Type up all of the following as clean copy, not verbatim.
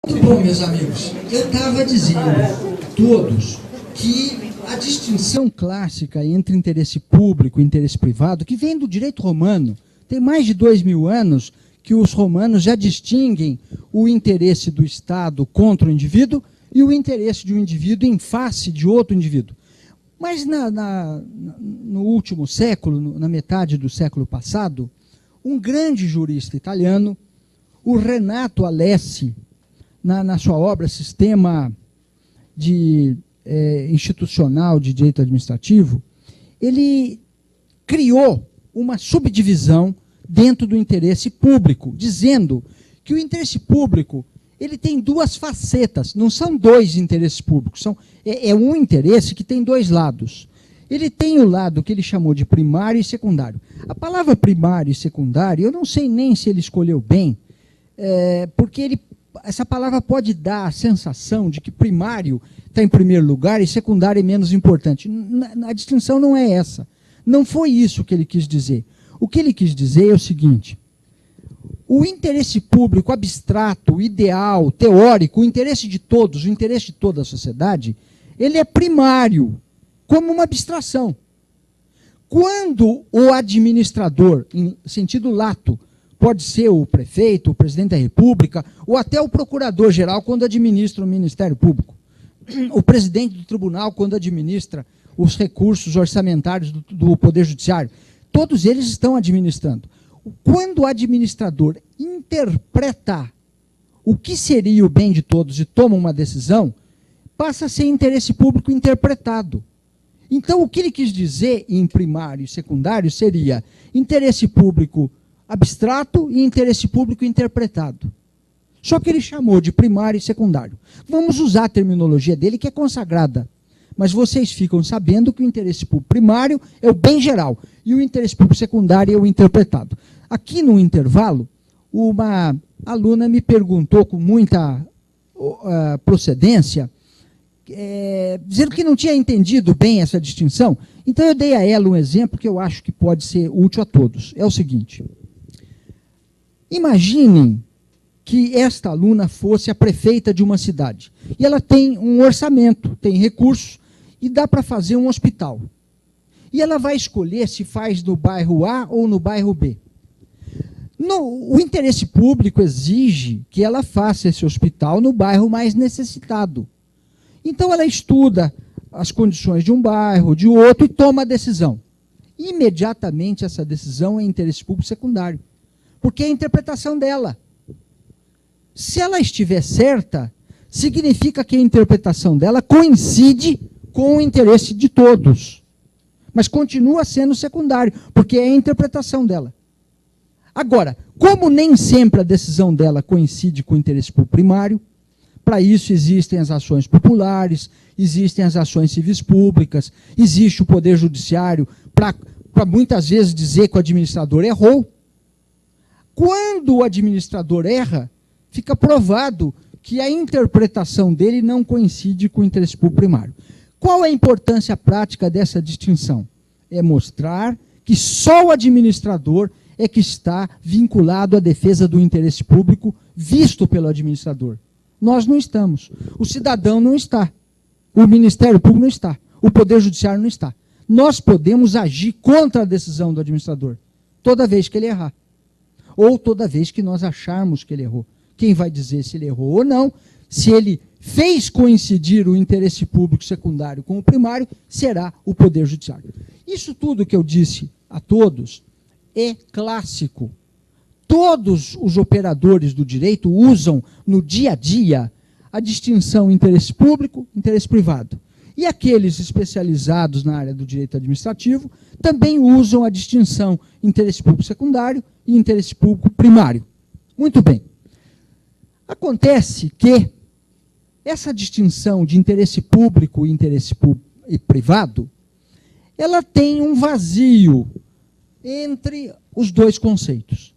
Muito bom, meus amigos. Eu estava dizendo a todos que a distinção clássica entre interesse público e interesse privado, que vem do direito romano, tem mais de 2000 anos que os romanos já distinguem o interesse do Estado contra o indivíduo e o interesse de um indivíduo em face de outro indivíduo. Mas no último século, na metade do século passado, um grande jurista italiano, o Renato Alessi, na sua obra Sistema Institucional de Direito Administrativo, ele criou uma subdivisão dentro do interesse público, dizendo que o interesse público ele tem duas facetas, não são dois interesses públicos, é um interesse que tem dois lados. Ele tem o lado que ele chamou de primário e secundário. A palavra primário e secundário, eu não sei nem se ele escolheu bem, porque essa palavra pode dar a sensação de que primário está em primeiro lugar e secundário é menos importante. A distinção não é essa. Não foi isso que ele quis dizer. O que ele quis dizer é o seguinte: o interesse público abstrato, ideal, teórico, o interesse de todos, o interesse de toda a sociedade, ele é primário, como uma abstração. Quando o administrador, em sentido lato, pode ser o prefeito, o presidente da República, ou até o procurador-geral quando administra o Ministério Público, o presidente do tribunal quando administra os recursos orçamentários do Poder Judiciário, todos eles estão administrando. Quando o administrador interpreta o que seria o bem de todos e toma uma decisão, passa a ser interesse público interpretado. Então, o que ele quis dizer em primário e secundário seria interesse público abstrato e interesse público interpretado. Só que ele chamou de primário e secundário. Vamos usar a terminologia dele, que é consagrada. Mas vocês ficam sabendo que o interesse público primário é o bem geral e o interesse público secundário é o interpretado. Aqui no intervalo, uma aluna me perguntou com muita procedência, dizendo que não tinha entendido bem essa distinção. Então eu dei a ela um exemplo que eu acho que pode ser útil a todos. É o seguinte: imaginem que esta aluna fosse a prefeita de uma cidade. E ela tem um orçamento, tem recursos, e dá para fazer um hospital. E ela vai escolher se faz no bairro A ou no bairro B. O interesse público exige que ela faça esse hospital no bairro mais necessitado. Então ela estuda as condições de um bairro, de outro, e toma a decisão. Imediatamente essa decisão é interesse público secundário, porque é a interpretação dela. Se ela estiver certa, significa que a interpretação dela coincide com o interesse de todos. Mas continua sendo secundário, porque é a interpretação dela. Agora, como nem sempre a decisão dela coincide com o interesse público primário, para isso existem as ações populares, existem as ações civis públicas, existe o Poder Judiciário para muitas vezes dizer que o administrador errou. Quando o administrador erra, fica provado que a interpretação dele não coincide com o interesse público primário. Qual é a importância prática dessa distinção? É mostrar que só o administrador é que está vinculado à defesa do interesse público visto pelo administrador. Nós não estamos. O cidadão não está. O Ministério Público não está. O Poder Judiciário não está. Nós podemos agir contra a decisão do administrador toda vez que ele errar. Ou toda vez que nós acharmos que ele errou. Quem vai dizer se ele errou ou não, se ele fez coincidir o interesse público secundário com o primário, será o Poder Judiciário. Isso tudo que eu disse a todos é clássico. Todos os operadores do direito usam no dia a dia a distinção interesse público e interesse privado. E aqueles especializados na área do direito administrativo também usam a distinção interesse público secundário e interesse público primário. Muito bem. Acontece que essa distinção de interesse público e interesse privado, ela tem um vazio entre os dois conceitos.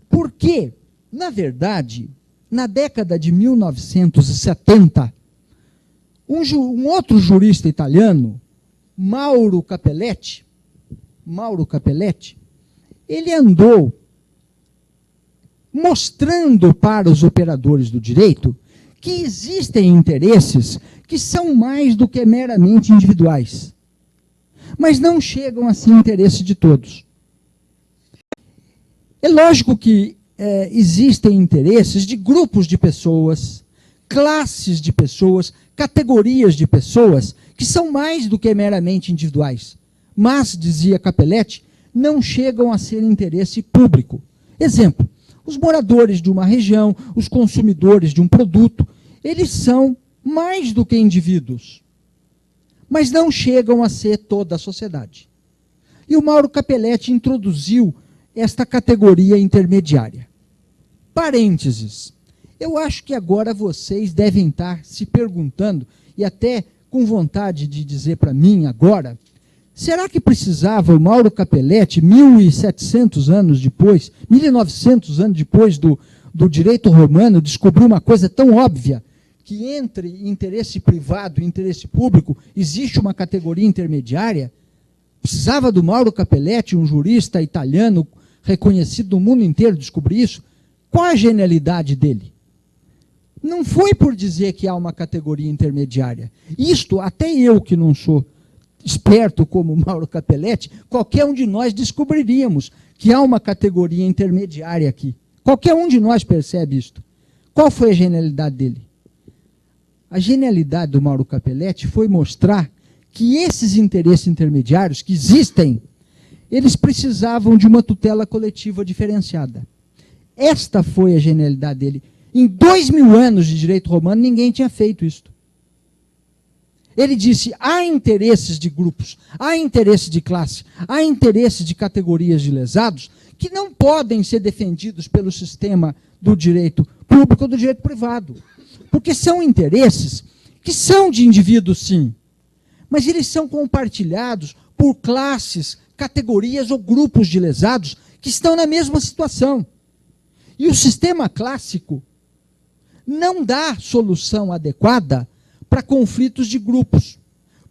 Porque, na verdade, na década de 1970, um outro jurista italiano, Mauro Capelletti, ele andou mostrando para os operadores do direito que existem interesses que são mais do que meramente individuais, mas não chegam a ser interesse de todos. É lógico que existem interesses de grupos de pessoas, classes de pessoas, categorias de pessoas, que são mais do que meramente individuais. Mas, dizia Capelletti, não chegam a ser interesse público. Exemplo, os moradores de uma região, os consumidores de um produto, eles são mais do que indivíduos, mas não chegam a ser toda a sociedade. E o Mauro Capelletti introduziu esta categoria intermediária. Parênteses. Eu acho que agora vocês devem estar se perguntando, e até com vontade de dizer para mim agora, será que precisava o Mauro Capelletti, 1.700 anos depois, 1.900 anos depois do direito romano, descobrir uma coisa tão óbvia, que entre interesse privado e interesse público existe uma categoria intermediária? Precisava do Mauro Capelletti, um jurista italiano reconhecido no mundo inteiro, descobrir isso? Qual a genialidade dele? Não foi por dizer que há uma categoria intermediária. Isto, até eu que não sou esperto como Mauro Capelletti, qualquer um de nós descobriríamos que há uma categoria intermediária aqui. Qualquer um de nós percebe isto. Qual foi a genialidade dele? A genialidade do Mauro Capelletti foi mostrar que esses interesses intermediários que existem, eles precisavam de uma tutela coletiva diferenciada. Esta foi a genialidade dele. Em 2000 anos de direito romano, ninguém tinha feito isso. Ele disse, há interesses de grupos, há interesses de classe, há interesses de categorias de lesados que não podem ser defendidos pelo sistema do direito público ou do direito privado. Porque são interesses que são de indivíduos, sim, mas eles são compartilhados por classes, categorias ou grupos de lesados que estão na mesma situação. E o sistema clássico não dá solução adequada para conflitos de grupos.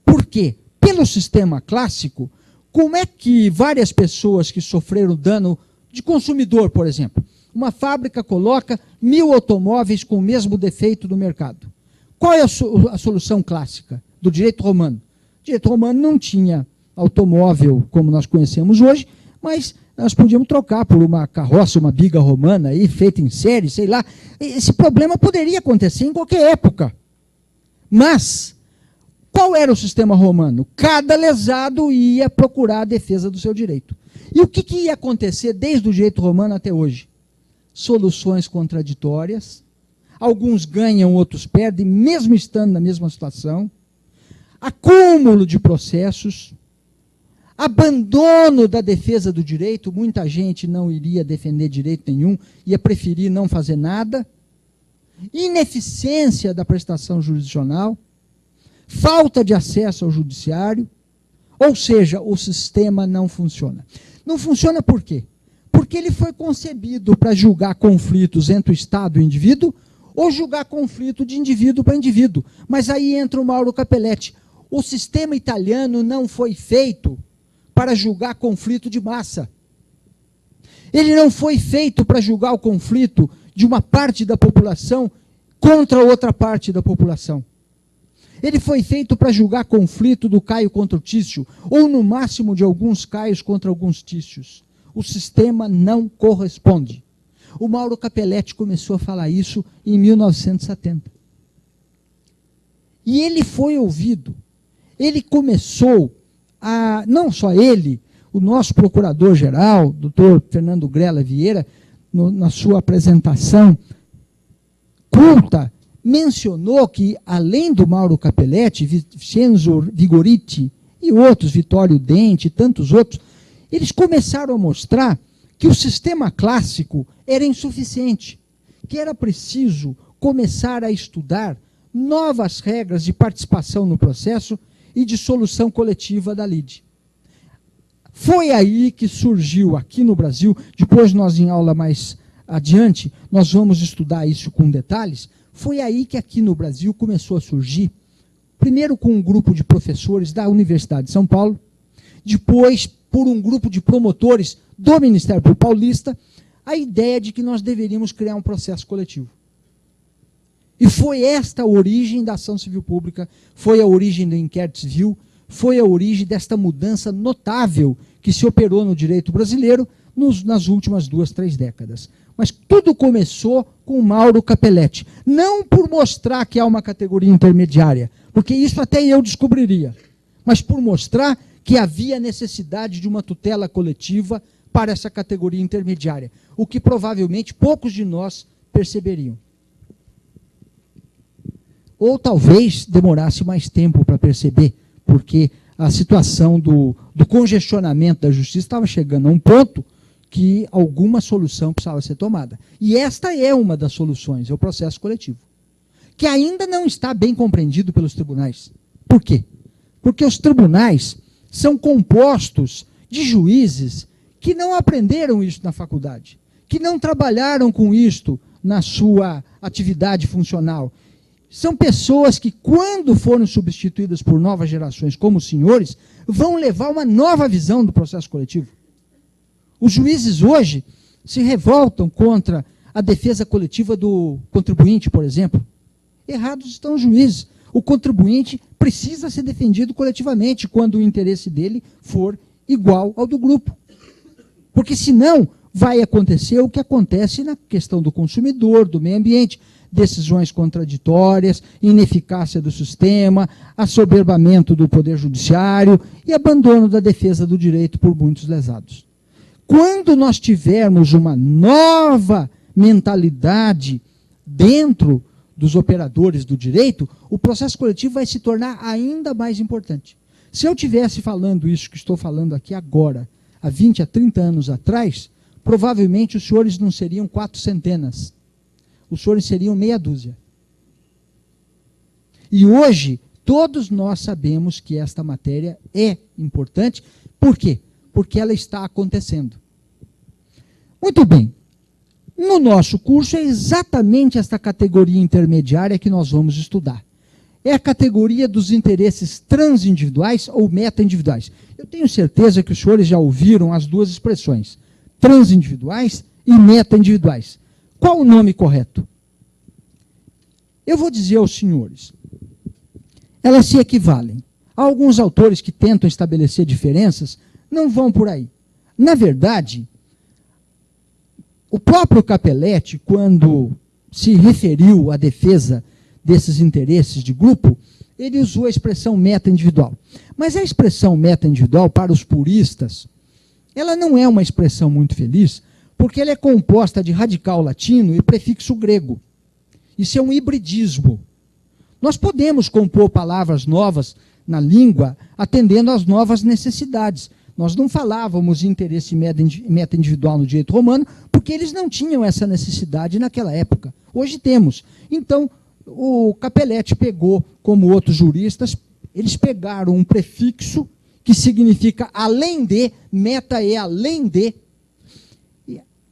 Por quê? Pelo sistema clássico, como é que várias pessoas que sofreram dano de consumidor, por exemplo, uma fábrica coloca 1000 automóveis com o mesmo defeito no mercado. Qual é a solução clássica do direito romano? O direito romano não tinha automóvel como nós conhecemos hoje, mas nós podíamos trocar por uma carroça, uma biga romana, aí, feita em série, sei lá. Esse problema poderia acontecer em qualquer época. Mas, qual era o sistema romano? Cada lesado ia procurar a defesa do seu direito. E o que ia acontecer desde o direito romano até hoje? Soluções contraditórias, alguns ganham, outros perdem, mesmo estando na mesma situação, acúmulo de processos, abandono da defesa do direito, muita gente não iria defender direito nenhum, ia preferir não fazer nada, ineficiência da prestação jurisdicional, falta de acesso ao judiciário, ou seja, o sistema não funciona. Não funciona por quê? Porque ele foi concebido para julgar conflitos entre o Estado e o indivíduo, ou julgar conflito de indivíduo para indivíduo. Mas aí entra o Mauro Capelletti. O sistema italiano não foi feito para julgar conflito de massa. Ele não foi feito para julgar o conflito de uma parte da população contra outra parte da população. Ele foi feito para julgar conflito do Caio contra o Tício, ou no máximo de alguns Caios contra alguns Tícios. O sistema não corresponde. O Mauro Capelletti começou a falar isso em 1970. E ele foi ouvido. Ele começou a, não só ele, o nosso procurador-geral, doutor Fernando Grela Vieira, na sua apresentação culta, mencionou que, além do Mauro Capelletti, Vincenzo Vigoriti e outros, Vittorio Denti e tantos outros, eles começaram a mostrar que o sistema clássico era insuficiente, que era preciso começar a estudar novas regras de participação no processo e de solução coletiva da lide. Foi aí que surgiu aqui no Brasil, depois nós em aula mais adiante, nós vamos estudar isso com detalhes, foi aí que aqui no Brasil começou a surgir, primeiro com um grupo de professores da Universidade de São Paulo, depois por um grupo de promotores do Ministério Público Paulista, a ideia de que nós deveríamos criar um processo coletivo. E foi esta a origem da ação civil pública, foi a origem do inquérito civil, foi a origem desta mudança notável que se operou no direito brasileiro nas últimas 2, 3 décadas. Mas tudo começou com Mauro Capelletti. Não por mostrar que há uma categoria intermediária, porque isso até eu descobriria, mas por mostrar que havia necessidade de uma tutela coletiva para essa categoria intermediária, o que provavelmente poucos de nós perceberiam. Ou talvez demorasse mais tempo para perceber, porque a situação do congestionamento da justiça estava chegando a um ponto que alguma solução precisava ser tomada. E esta é uma das soluções, é o processo coletivo, que ainda não está bem compreendido pelos tribunais. Por quê? Porque os tribunais são compostos de juízes que não aprenderam isso na faculdade, que não trabalharam com isto na sua atividade funcional. São pessoas que, quando forem substituídas por novas gerações, como os senhores, vão levar uma nova visão do processo coletivo. Os juízes hoje se revoltam contra a defesa coletiva do contribuinte, por exemplo. Errados estão os juízes. O contribuinte precisa ser defendido coletivamente quando o interesse dele for igual ao do grupo. Porque senão vai acontecer o que acontece na questão do consumidor, do meio ambiente, decisões contraditórias, ineficácia do sistema, assoberbamento do poder judiciário e abandono da defesa do direito por muitos lesados. Quando nós tivermos uma nova mentalidade dentro dos operadores do direito, o processo coletivo vai se tornar ainda mais importante. Se eu estivesse falando isso que estou falando aqui agora, há 20 a 30 anos atrás, provavelmente os senhores não seriam 400, os senhores seriam meia dúzia. E hoje, todos nós sabemos que esta matéria é importante. Por quê? Porque ela está acontecendo. Muito bem. No nosso curso é exatamente esta categoria intermediária que nós vamos estudar. É a categoria dos interesses transindividuais ou meta-individuais. Eu tenho certeza que os senhores já ouviram as duas expressões, transindividuais e meta-individuais. Qual o nome correto? Eu vou dizer aos senhores. Elas se equivalem. Há alguns autores que tentam estabelecer diferenças, não vão por aí. Na verdade, o próprio Capelletti, quando se referiu à defesa desses interesses de grupo, ele usou a expressão meta-individual. Mas a expressão meta-individual, para os puristas, ela não é uma expressão muito feliz, porque ela é composta de radical latino e prefixo grego. Isso é um hibridismo. Nós podemos compor palavras novas na língua atendendo às novas necessidades. Nós não falávamos interesse meta-individual no direito romano porque eles não tinham essa necessidade naquela época. Hoje temos. Então, o Capelletti pegou, como outros juristas, eles pegaram um prefixo que significa além de, meta é além de,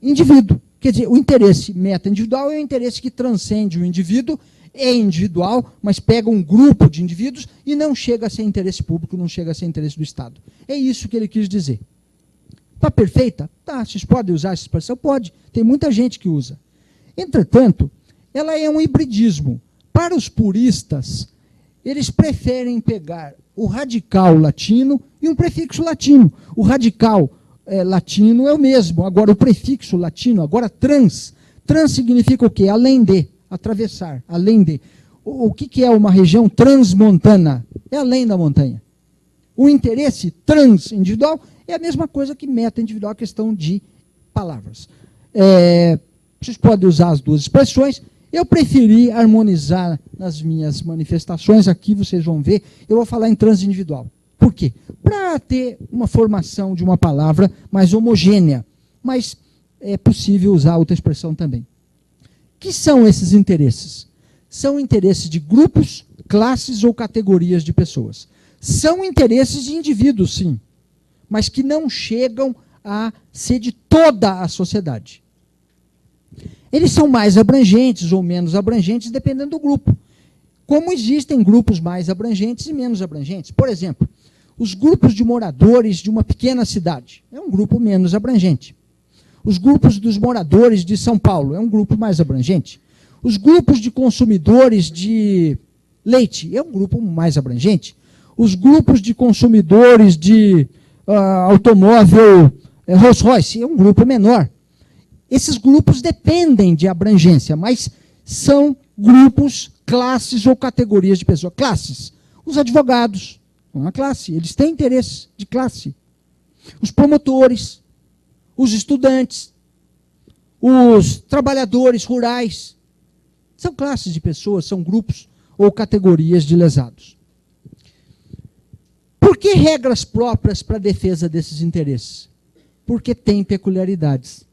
indivíduo. Quer dizer, o interesse meta-individual é o interesse que transcende o indivíduo, é individual, mas pega um grupo de indivíduos e não chega a ser interesse público, não chega a ser interesse do Estado. É isso que ele quis dizer. Está perfeita? Tá, vocês podem usar essa expressão? Pode. Tem muita gente que usa. Entretanto, ela é um hibridismo. Para os puristas, eles preferem pegar o radical latino e um prefixo latino. O radical latino é o mesmo, agora o prefixo latino, agora trans. Trans significa o quê? Além de, atravessar, além de. O que é uma região transmontana? É além da montanha. O interesse transindividual é a mesma coisa que meta-individual, a questão de palavras. Vocês podem usar as duas expressões. Eu preferi harmonizar nas minhas manifestações, aqui vocês vão ver, eu vou falar em transindividual. Por quê? Para ter uma formação de uma palavra mais homogênea, mas é possível usar outra expressão também. Que são esses interesses? São interesses de grupos, classes ou categorias de pessoas. São interesses de indivíduos, sim, mas que não chegam a ser de toda a sociedade. Eles são mais abrangentes ou menos abrangentes, dependendo do grupo. Como existem grupos mais abrangentes e menos abrangentes. Por exemplo, os grupos de moradores de uma pequena cidade. É um grupo menos abrangente. Os grupos dos moradores de São Paulo, é um grupo mais abrangente. Os grupos de consumidores de leite, é um grupo mais abrangente. Os grupos de consumidores de automóvel Rolls-Royce, é um grupo menor. Esses grupos dependem de abrangência, mas são grupos, classes ou categorias de pessoas. Classes. Os advogados, uma classe, eles têm interesse de classe. Os promotores, os estudantes, os trabalhadores rurais. São classes de pessoas, são grupos ou categorias de lesados. Por que regras próprias para a defesa desses interesses? Porque tem peculiaridades.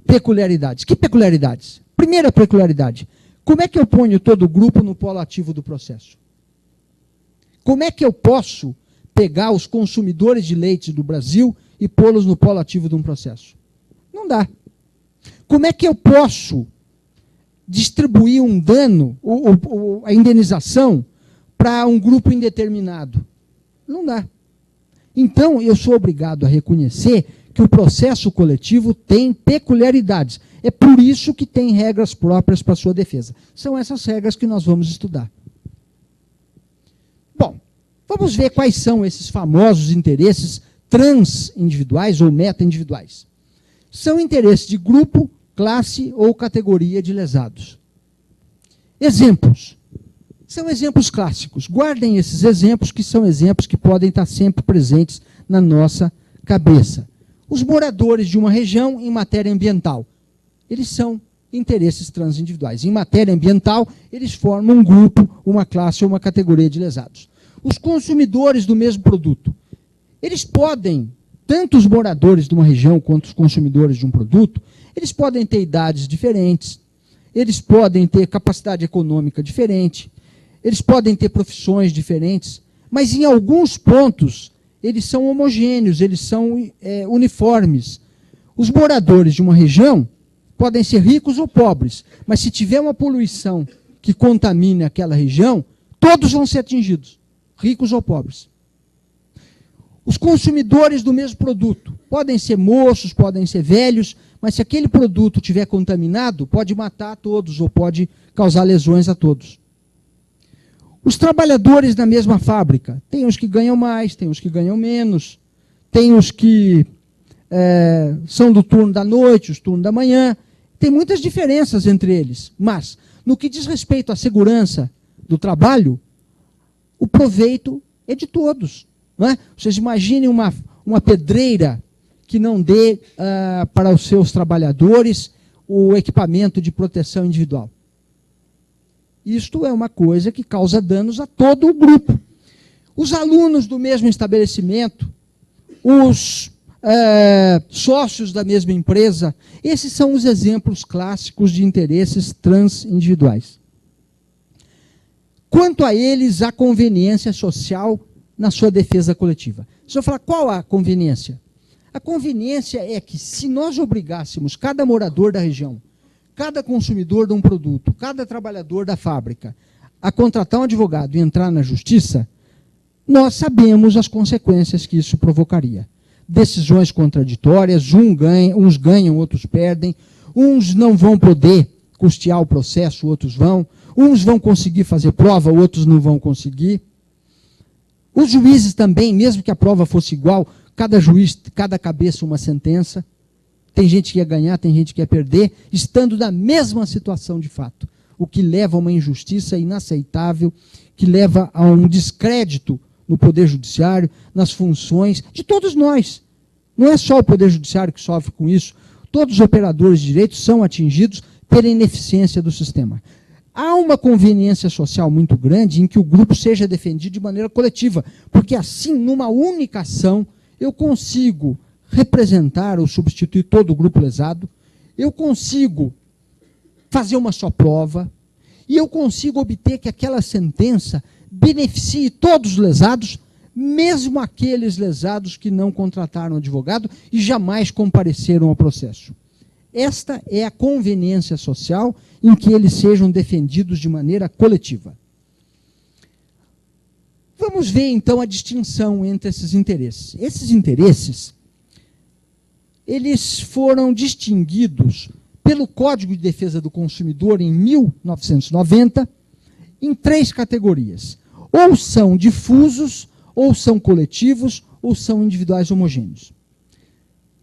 Peculiaridades. Que peculiaridades? Primeira peculiaridade. Como é que eu ponho todo o grupo no polo ativo do processo? Como é que eu posso pegar os consumidores de leite do Brasil e pô-los no polo ativo de um processo? Não dá. Como é que eu posso distribuir um dano, a indenização, para um grupo indeterminado? Não dá. Então, eu sou obrigado a reconhecer que o processo coletivo tem peculiaridades. É por isso que tem regras próprias para a sua defesa. São essas regras que nós vamos estudar. Bom, vamos ver quais são esses famosos interesses transindividuais ou meta-individuais. São interesses de grupo, classe ou categoria de lesados. Exemplos. São exemplos clássicos. Guardem esses exemplos, que são exemplos que podem estar sempre presentes na nossa cabeça. Os moradores de uma região em matéria ambiental. Eles são interesses transindividuais. Em matéria ambiental, eles formam um grupo, uma classe ou uma categoria de lesados. Os consumidores do mesmo produto. Eles podem, tanto os moradores de uma região quanto os consumidores de um produto, eles podem ter idades diferentes, eles podem ter capacidade econômica diferente, eles podem ter profissões diferentes, mas em alguns pontos eles são homogêneos, eles são uniformes. Os moradores de uma região podem ser ricos ou pobres, mas se tiver uma poluição que contamine aquela região, todos vão ser atingidos, ricos ou pobres. Os consumidores do mesmo produto podem ser moços, podem ser velhos, mas se aquele produto estiver contaminado, pode matar a todos ou pode causar lesões a todos. Os trabalhadores da mesma fábrica, tem os que ganham mais, tem os que ganham menos, tem os que são do turno da noite, os turnos da manhã, tem muitas diferenças entre eles, mas no que diz respeito à segurança do trabalho, o proveito é de todos. Não é? Vocês imaginem uma pedreira que não dê para os seus trabalhadores o equipamento de proteção individual. Isto é uma coisa que causa danos a todo o grupo. Os alunos do mesmo estabelecimento, os sócios da mesma empresa, esses são os exemplos clássicos de interesses transindividuais. Quanto a eles, a conveniência social na sua defesa coletiva. Se eu falar qual a conveniência? A conveniência é que, se nós obrigássemos cada morador da região, cada consumidor de um produto, cada trabalhador da fábrica, a contratar um advogado e entrar na justiça, nós sabemos as consequências que isso provocaria. Decisões contraditórias, uns ganham, outros perdem, uns não vão poder custear o processo, outros vão, uns vão conseguir fazer prova, outros não vão conseguir. Os juízes também, mesmo que a prova fosse igual, cada juiz, cada cabeça uma sentença. Tem gente que ia ganhar, tem gente que ia perder, estando na mesma situação de fato. O que leva a uma injustiça inaceitável, que leva a um descrédito no Poder Judiciário, nas funções de todos nós. Não é só o Poder Judiciário que sofre com isso. Todos os operadores de direito são atingidos pela ineficiência do sistema. Há uma conveniência social muito grande em que o grupo seja defendido de maneira coletiva, porque assim, numa única ação, eu consigo representar ou substituir todo o grupo lesado, eu consigo fazer uma só prova, e eu consigo obter que aquela sentença beneficie todos os lesados, mesmo aqueles lesados que não contrataram advogado e jamais compareceram ao processo. Esta é a conveniência social em que eles sejam defendidos de maneira coletiva. Vamos ver, então, a distinção entre esses interesses. Esses interesses eles foram distinguidos pelo Código de Defesa do Consumidor em 1990 em 3 categorias. Ou são difusos, ou são coletivos, ou são individuais homogêneos.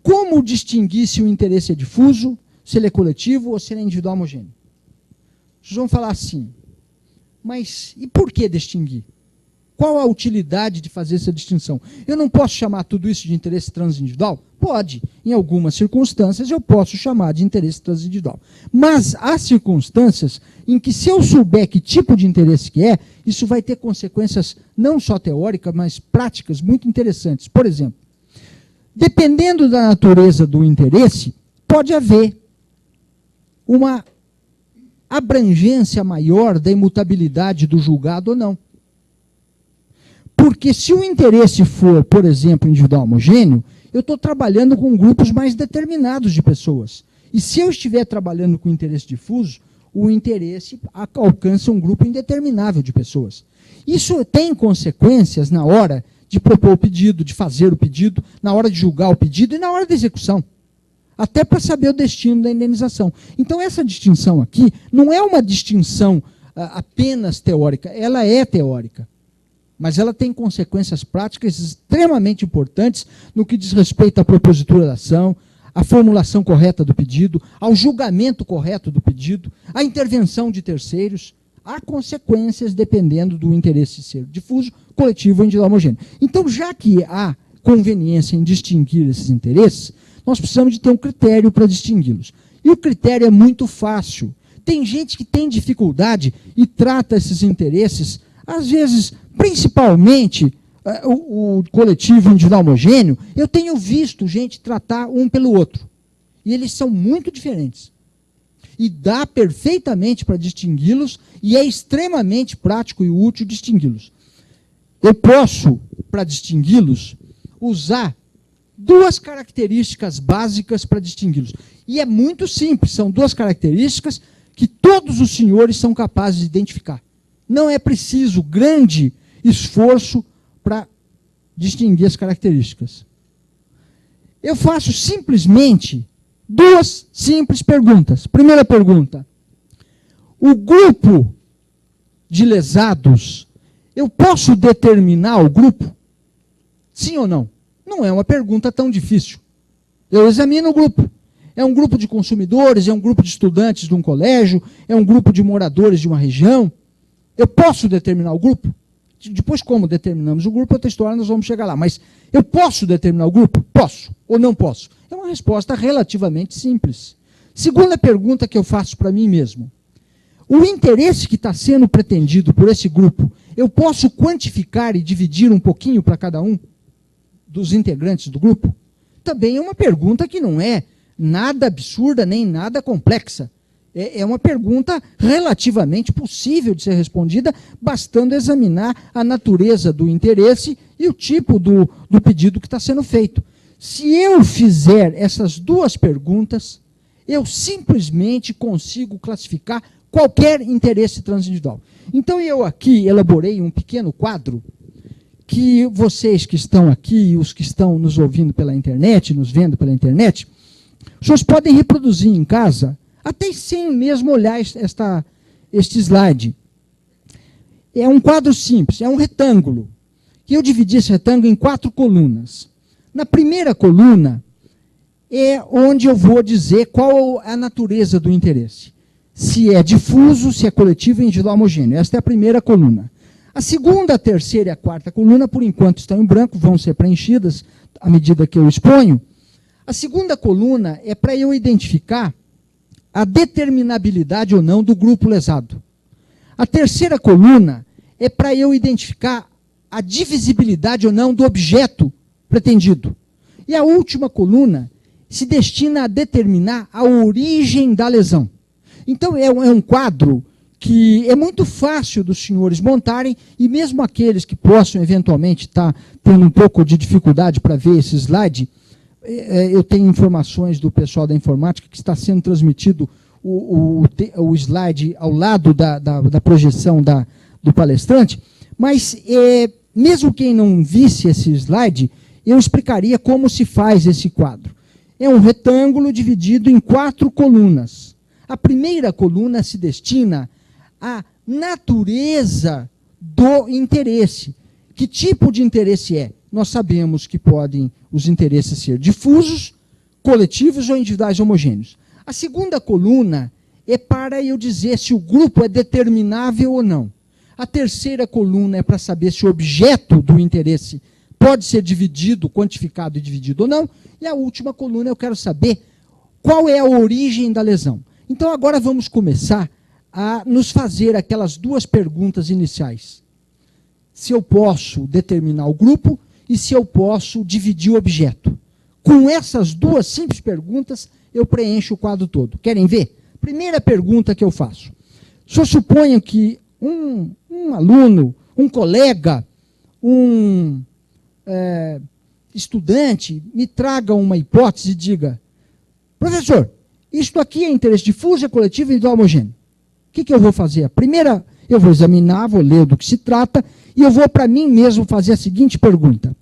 Como distinguir se o interesse é difuso, se ele é coletivo ou se ele é individual homogêneo? Vocês vão falar assim, mas e por que distinguir? Qual a utilidade de fazer essa distinção? Eu não posso chamar tudo isso de interesse transindividual? Pode. Em algumas circunstâncias eu posso chamar de interesse transindividual. Mas há circunstâncias em que, se eu souber que tipo de interesse que é, isso vai ter consequências não só teóricas, mas práticas muito interessantes. Por exemplo, dependendo da natureza do interesse, pode haver uma abrangência maior da imutabilidade do julgado ou não. Porque se o interesse for, por exemplo, individual homogêneo, eu estou trabalhando com grupos mais determinados de pessoas. E se eu estiver trabalhando com interesse difuso, o interesse alcança um grupo indeterminável de pessoas. Isso tem consequências na hora de propor o pedido, de fazer o pedido, na hora de julgar o pedido e na hora da execução. Até para saber o destino da indenização. Então, essa distinção aqui não é uma distinção apenas teórica, ela é teórica. Mas ela tem consequências práticas extremamente importantes no que diz respeito à propositura da ação, à formulação correta do pedido, ao julgamento correto do pedido, à intervenção de terceiros. Há consequências dependendo do interesse ser difuso, coletivo ou individual homogêneo. Então, já que há conveniência em distinguir esses interesses, nós precisamos de ter um critério para distingui-los. E o critério é muito fácil. Tem gente que tem dificuldade e trata esses interesses, às vezes, principalmente o coletivo individual homogêneo, eu tenho visto gente tratar um pelo outro. E eles são muito diferentes. E dá perfeitamente para distingui-los, e é extremamente prático e útil distingui-los. Eu posso, para distingui-los, usar 2 características básicas para distingui-los. E é muito simples, são 2 características que todos os senhores são capazes de identificar. Não é preciso grande esforço para distinguir as características. Eu faço simplesmente 2 simples perguntas. Primeira pergunta: o grupo de lesados, eu posso determinar o grupo? Sim ou não? Não é uma pergunta tão difícil. Eu examino o grupo. É um grupo de consumidores, é um grupo de estudantes de um colégio, é um grupo de moradores de uma região. Eu posso determinar o grupo? Depois, como determinamos o grupo, outra história, nós vamos chegar lá. Mas eu posso determinar o grupo? Posso ou não posso? É uma resposta relativamente simples. Segunda pergunta que eu faço para mim mesmo. O interesse que está sendo pretendido por esse grupo, eu posso quantificar e dividir um pouquinho para cada um dos integrantes do grupo? Também é uma pergunta que não é nada absurda nem nada complexa. É uma pergunta relativamente possível de ser respondida, bastando examinar a natureza do interesse e o tipo do pedido que está sendo feito. Se eu fizer essas 2 perguntas, eu simplesmente consigo classificar qualquer interesse transindividual. Então, eu aqui elaborei um pequeno quadro que vocês que estão aqui e os que estão nos ouvindo pela internet, nos vendo pela internet, os senhores podem reproduzir em casa, até sem mesmo olhar este slide. É um quadro simples, é um retângulo. E eu dividi esse retângulo em 4 colunas. Na primeira coluna é onde eu vou dizer qual é a natureza do interesse. Se é difuso, se é coletivo e individual homogêneo. Esta é a primeira coluna. A segunda, a terceira e a quarta coluna, por enquanto, estão em branco, vão ser preenchidas à medida que eu exponho. A segunda coluna é para eu identificar a determinabilidade ou não do grupo lesado. A terceira coluna é para eu identificar a divisibilidade ou não do objeto pretendido. E a última coluna se destina a determinar a origem da lesão. Então, é um quadro que é muito fácil dos senhores montarem, e mesmo aqueles que possam eventualmente estar tendo um pouco de dificuldade para ver esse slide, eu tenho informações do pessoal da informática que está sendo transmitido o slide ao lado da projeção do palestrante, mas mesmo quem não visse esse slide, eu explicaria como se faz esse quadro. é um retângulo dividido em 4 colunas. A primeira coluna se destina à natureza do interesse. Que tipo de interesse é? Nós sabemos que podem os interesses ser difusos, coletivos ou individuais homogêneos. A segunda coluna é para eu dizer se o grupo é determinável ou não. A terceira coluna é para saber se o objeto do interesse pode ser dividido, quantificado e dividido ou não. E a última coluna eu quero saber qual é a origem da lesão. Então agora vamos começar a nos fazer aquelas 2 perguntas iniciais. Se eu posso determinar o grupo e se eu posso dividir o objeto. Com essas 2 simples perguntas, eu preencho o quadro todo. Querem ver? Primeira pergunta que eu faço. Só suponho que um aluno, um colega, um estudante me traga uma hipótese e diga: professor, isto aqui é interesse difuso, é coletivo e individual homogêneo. O que eu vou fazer? A primeira, eu vou examinar, vou ler do que se trata e eu vou para mim mesmo fazer a seguinte pergunta.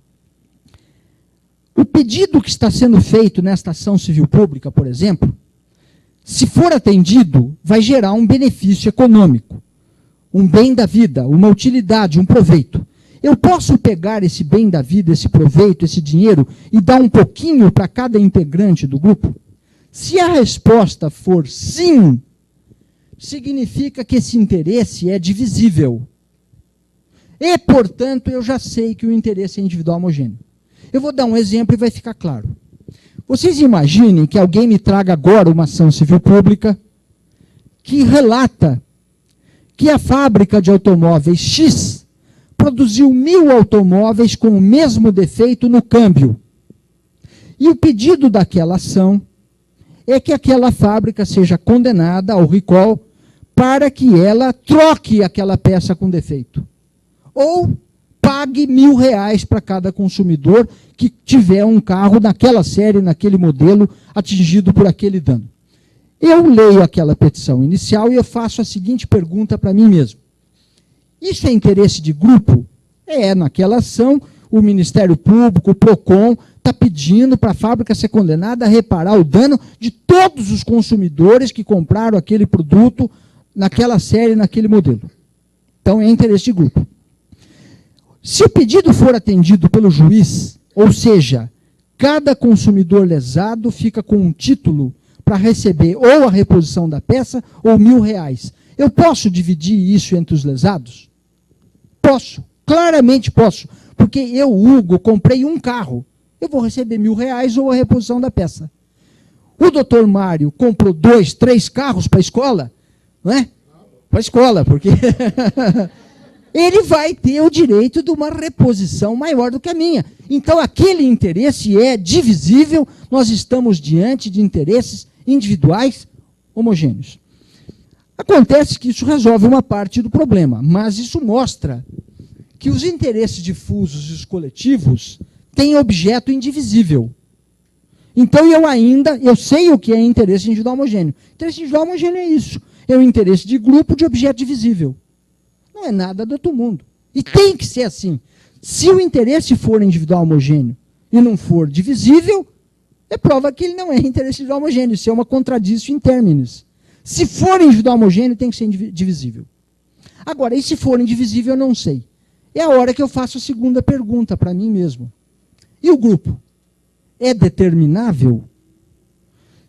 O pedido que está sendo feito nesta ação civil pública, por exemplo, se for atendido, vai gerar um benefício econômico, um bem da vida, uma utilidade, um proveito. Eu posso pegar esse bem da vida, esse proveito, esse dinheiro e dar um pouquinho para cada integrante do grupo? Se a resposta for sim, significa que esse interesse é divisível. E, portanto, eu já sei que o interesse é individual homogêneo. Eu vou dar um exemplo e vai ficar claro. Vocês imaginem que alguém me traga agora uma ação civil pública que relata que a fábrica de automóveis X produziu 1000 automóveis com o mesmo defeito no câmbio. E o pedido daquela ação é que aquela fábrica seja condenada ao recall para que ela troque aquela peça com defeito. Ou pague R$1.000 para cada consumidor que tiver um carro naquela série, naquele modelo, atingido por aquele dano. Eu leio aquela petição inicial e eu faço a seguinte pergunta para mim mesmo. Isso é interesse de grupo? Naquela ação, o Ministério Público, o PROCON, está pedindo para a fábrica ser condenada a reparar o dano de todos os consumidores que compraram aquele produto naquela série, naquele modelo. Então, é interesse de grupo. Se o pedido for atendido pelo juiz, ou seja, cada consumidor lesado fica com um título para receber ou a reposição da peça ou R$1.000. Eu posso dividir isso entre os lesados? Posso, claramente posso, porque eu, Hugo, comprei um carro. Eu vou receber R$1.000 ou a reposição da peça. O doutor Mário comprou 2, 3 carros para a escola, não é? Para a escola, porque ele vai ter o direito de uma reposição maior do que a minha. Então, aquele interesse é divisível, nós estamos diante de interesses individuais homogêneos. Acontece que isso resolve uma parte do problema, mas isso mostra que os interesses difusos e os coletivos têm objeto indivisível. Então, eu sei o que é interesse individual homogêneo. Interesse individual homogêneo é isso. É o interesse de grupo de objeto divisível. Não é nada do outro mundo. E tem que ser assim. Se o interesse for individual homogêneo e não for divisível, é prova que ele não é interesse individual homogêneo. Isso é uma contradição in terminis. Se for individual homogêneo, tem que ser divisível. Agora, e se for indivisível, eu não sei. É a hora que eu faço a segunda pergunta para mim mesmo. E o grupo? É determinável?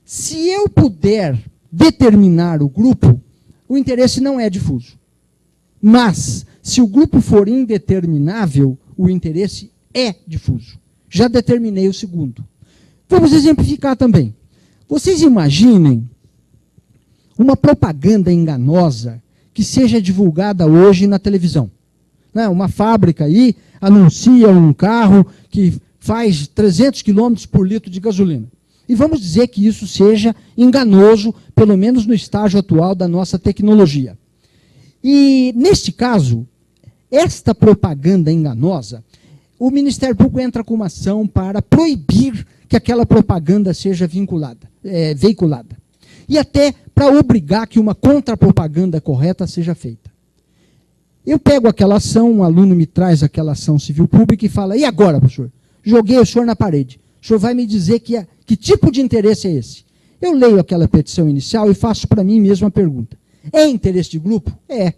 Se eu puder determinar o grupo, o interesse não é difuso. Mas, se o grupo for indeterminável, o interesse é difuso. Já determinei o segundo. Vamos exemplificar também. Vocês imaginem uma propaganda enganosa que seja divulgada hoje na televisão. Uma fábrica aí anuncia um carro que faz 300 km por litro de gasolina. E vamos dizer que isso seja enganoso, pelo menos no estágio atual da nossa tecnologia. E, neste caso, esta propaganda enganosa, o Ministério Público entra com uma ação para proibir que aquela propaganda seja veiculada. E até para obrigar que uma contrapropaganda correta seja feita. Eu pego aquela ação, um aluno me traz aquela ação civil pública e fala, e agora, professor? Joguei o senhor na parede. O senhor vai me dizer que Que tipo de interesse é esse? Eu leio aquela petição inicial e faço para mim mesmo a pergunta. É interesse de grupo? É.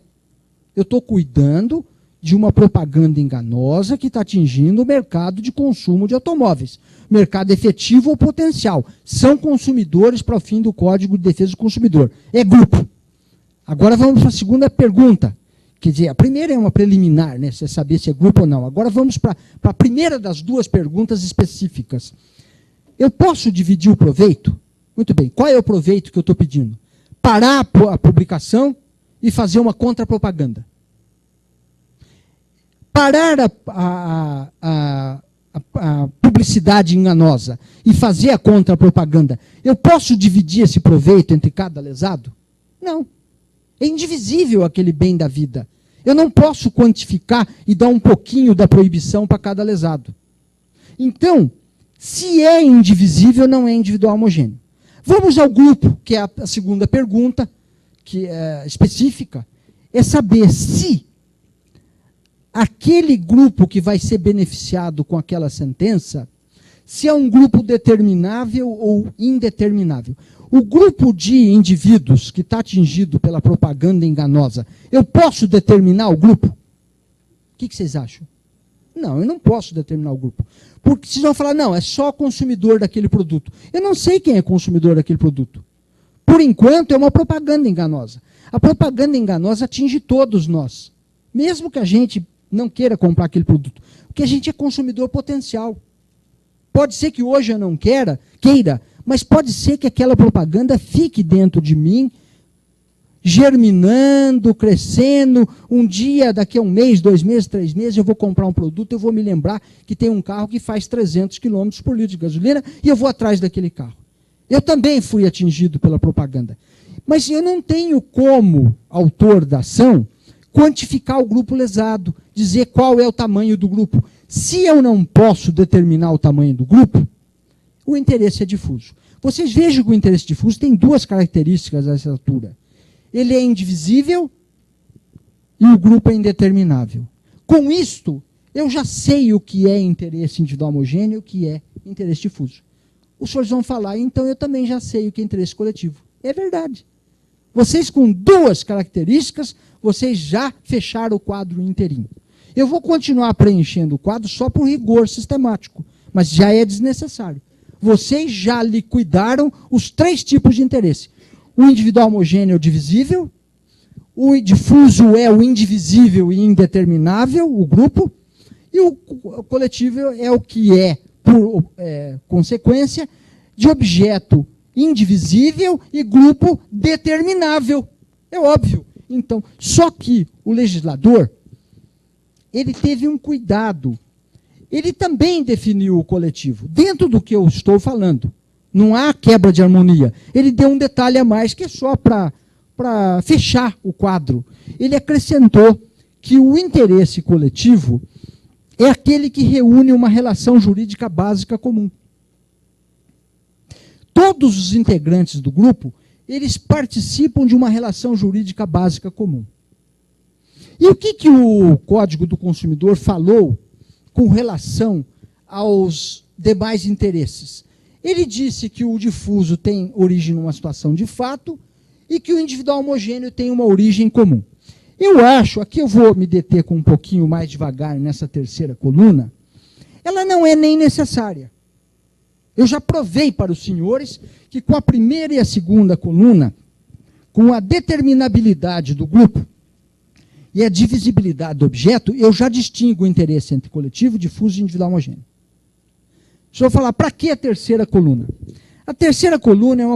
Eu estou cuidando de uma propaganda enganosa que está atingindo o mercado de consumo de automóveis. Mercado efetivo ou potencial. São consumidores para o fim do Código de Defesa do Consumidor. É grupo. Agora vamos para a segunda pergunta. Quer dizer, a primeira é uma preliminar, né? Você saber se é grupo ou não. Agora vamos para a primeira das duas perguntas específicas. Eu posso dividir o proveito? Muito bem. Qual é o proveito que eu estou pedindo? Parar a publicação e fazer uma contrapropaganda. Parar a publicidade enganosa e fazer a contrapropaganda. Eu posso dividir esse proveito entre cada lesado? Não. É indivisível aquele bem da vida. Eu não posso quantificar e dar um pouquinho da proibição para cada lesado. Então, se é indivisível, não é individual homogêneo. Vamos ao grupo, que é a segunda pergunta, que é específica, é saber se aquele grupo que vai ser beneficiado com aquela sentença, se é um grupo determinável ou indeterminável. O grupo de indivíduos que está atingido pela propaganda enganosa, eu posso determinar o grupo? O que vocês acham? Não, eu não posso determinar o grupo. Porque vocês vão falar, não, é só consumidor daquele produto. Eu não sei quem é consumidor daquele produto. Por enquanto, é uma propaganda enganosa. A propaganda enganosa atinge todos nós. Mesmo que a gente não queira comprar aquele produto. Porque a gente é consumidor potencial. Pode ser que hoje eu não queira, mas pode ser que aquela propaganda fique dentro de mim, germinando, crescendo. Um dia, daqui a 1 mês, 2 meses, 3 meses, eu vou comprar um produto, eu vou me lembrar que tem um carro que faz 300 km por litro de gasolina e eu vou atrás daquele carro. Eu também fui atingido pela propaganda. Mas eu não tenho como, autor da ação, quantificar o grupo lesado, dizer qual é o tamanho do grupo. Se eu não posso determinar o tamanho do grupo, o interesse é difuso. Vocês vejam que o interesse difuso tem 2 características a essa altura. Ele é indivisível e o grupo é indeterminável. Com isto, eu já sei o que é interesse individual homogêneo e o que é interesse difuso. Os senhores vão falar, então eu também já sei o que é interesse coletivo. É verdade. Vocês, com 2 características, vocês já fecharam o quadro inteirinho. Eu vou continuar preenchendo o quadro só por rigor sistemático, mas já é desnecessário. Vocês já liquidaram os 3 tipos de interesse. O individual homogêneo é o divisível, o difuso é o indivisível e indeterminável, o grupo, e o coletivo é o que é, por consequência, de objeto indivisível e grupo determinável. É óbvio. Então, só que o legislador, ele teve um cuidado. Ele também definiu o coletivo, dentro do que eu estou falando. Não há quebra de harmonia. Ele deu um detalhe a mais, que é só para fechar o quadro. Ele acrescentou que o interesse coletivo é aquele que reúne uma relação jurídica básica comum. Todos os integrantes do grupo, eles participam de uma relação jurídica básica comum. E o que o Código do Consumidor falou com relação aos demais interesses? Ele disse que o difuso tem origem numa situação de fato e que o individual homogêneo tem uma origem comum. Eu acho, aqui eu vou me deter com um pouquinho mais devagar nessa terceira coluna, ela não é nem necessária. Eu já provei para os senhores que com a primeira e a segunda coluna, com a determinabilidade do grupo e a divisibilidade do objeto, eu já distingo o interesse entre coletivo, difuso e individual homogêneo. Deixa eu falar, para que a terceira coluna? A terceira coluna é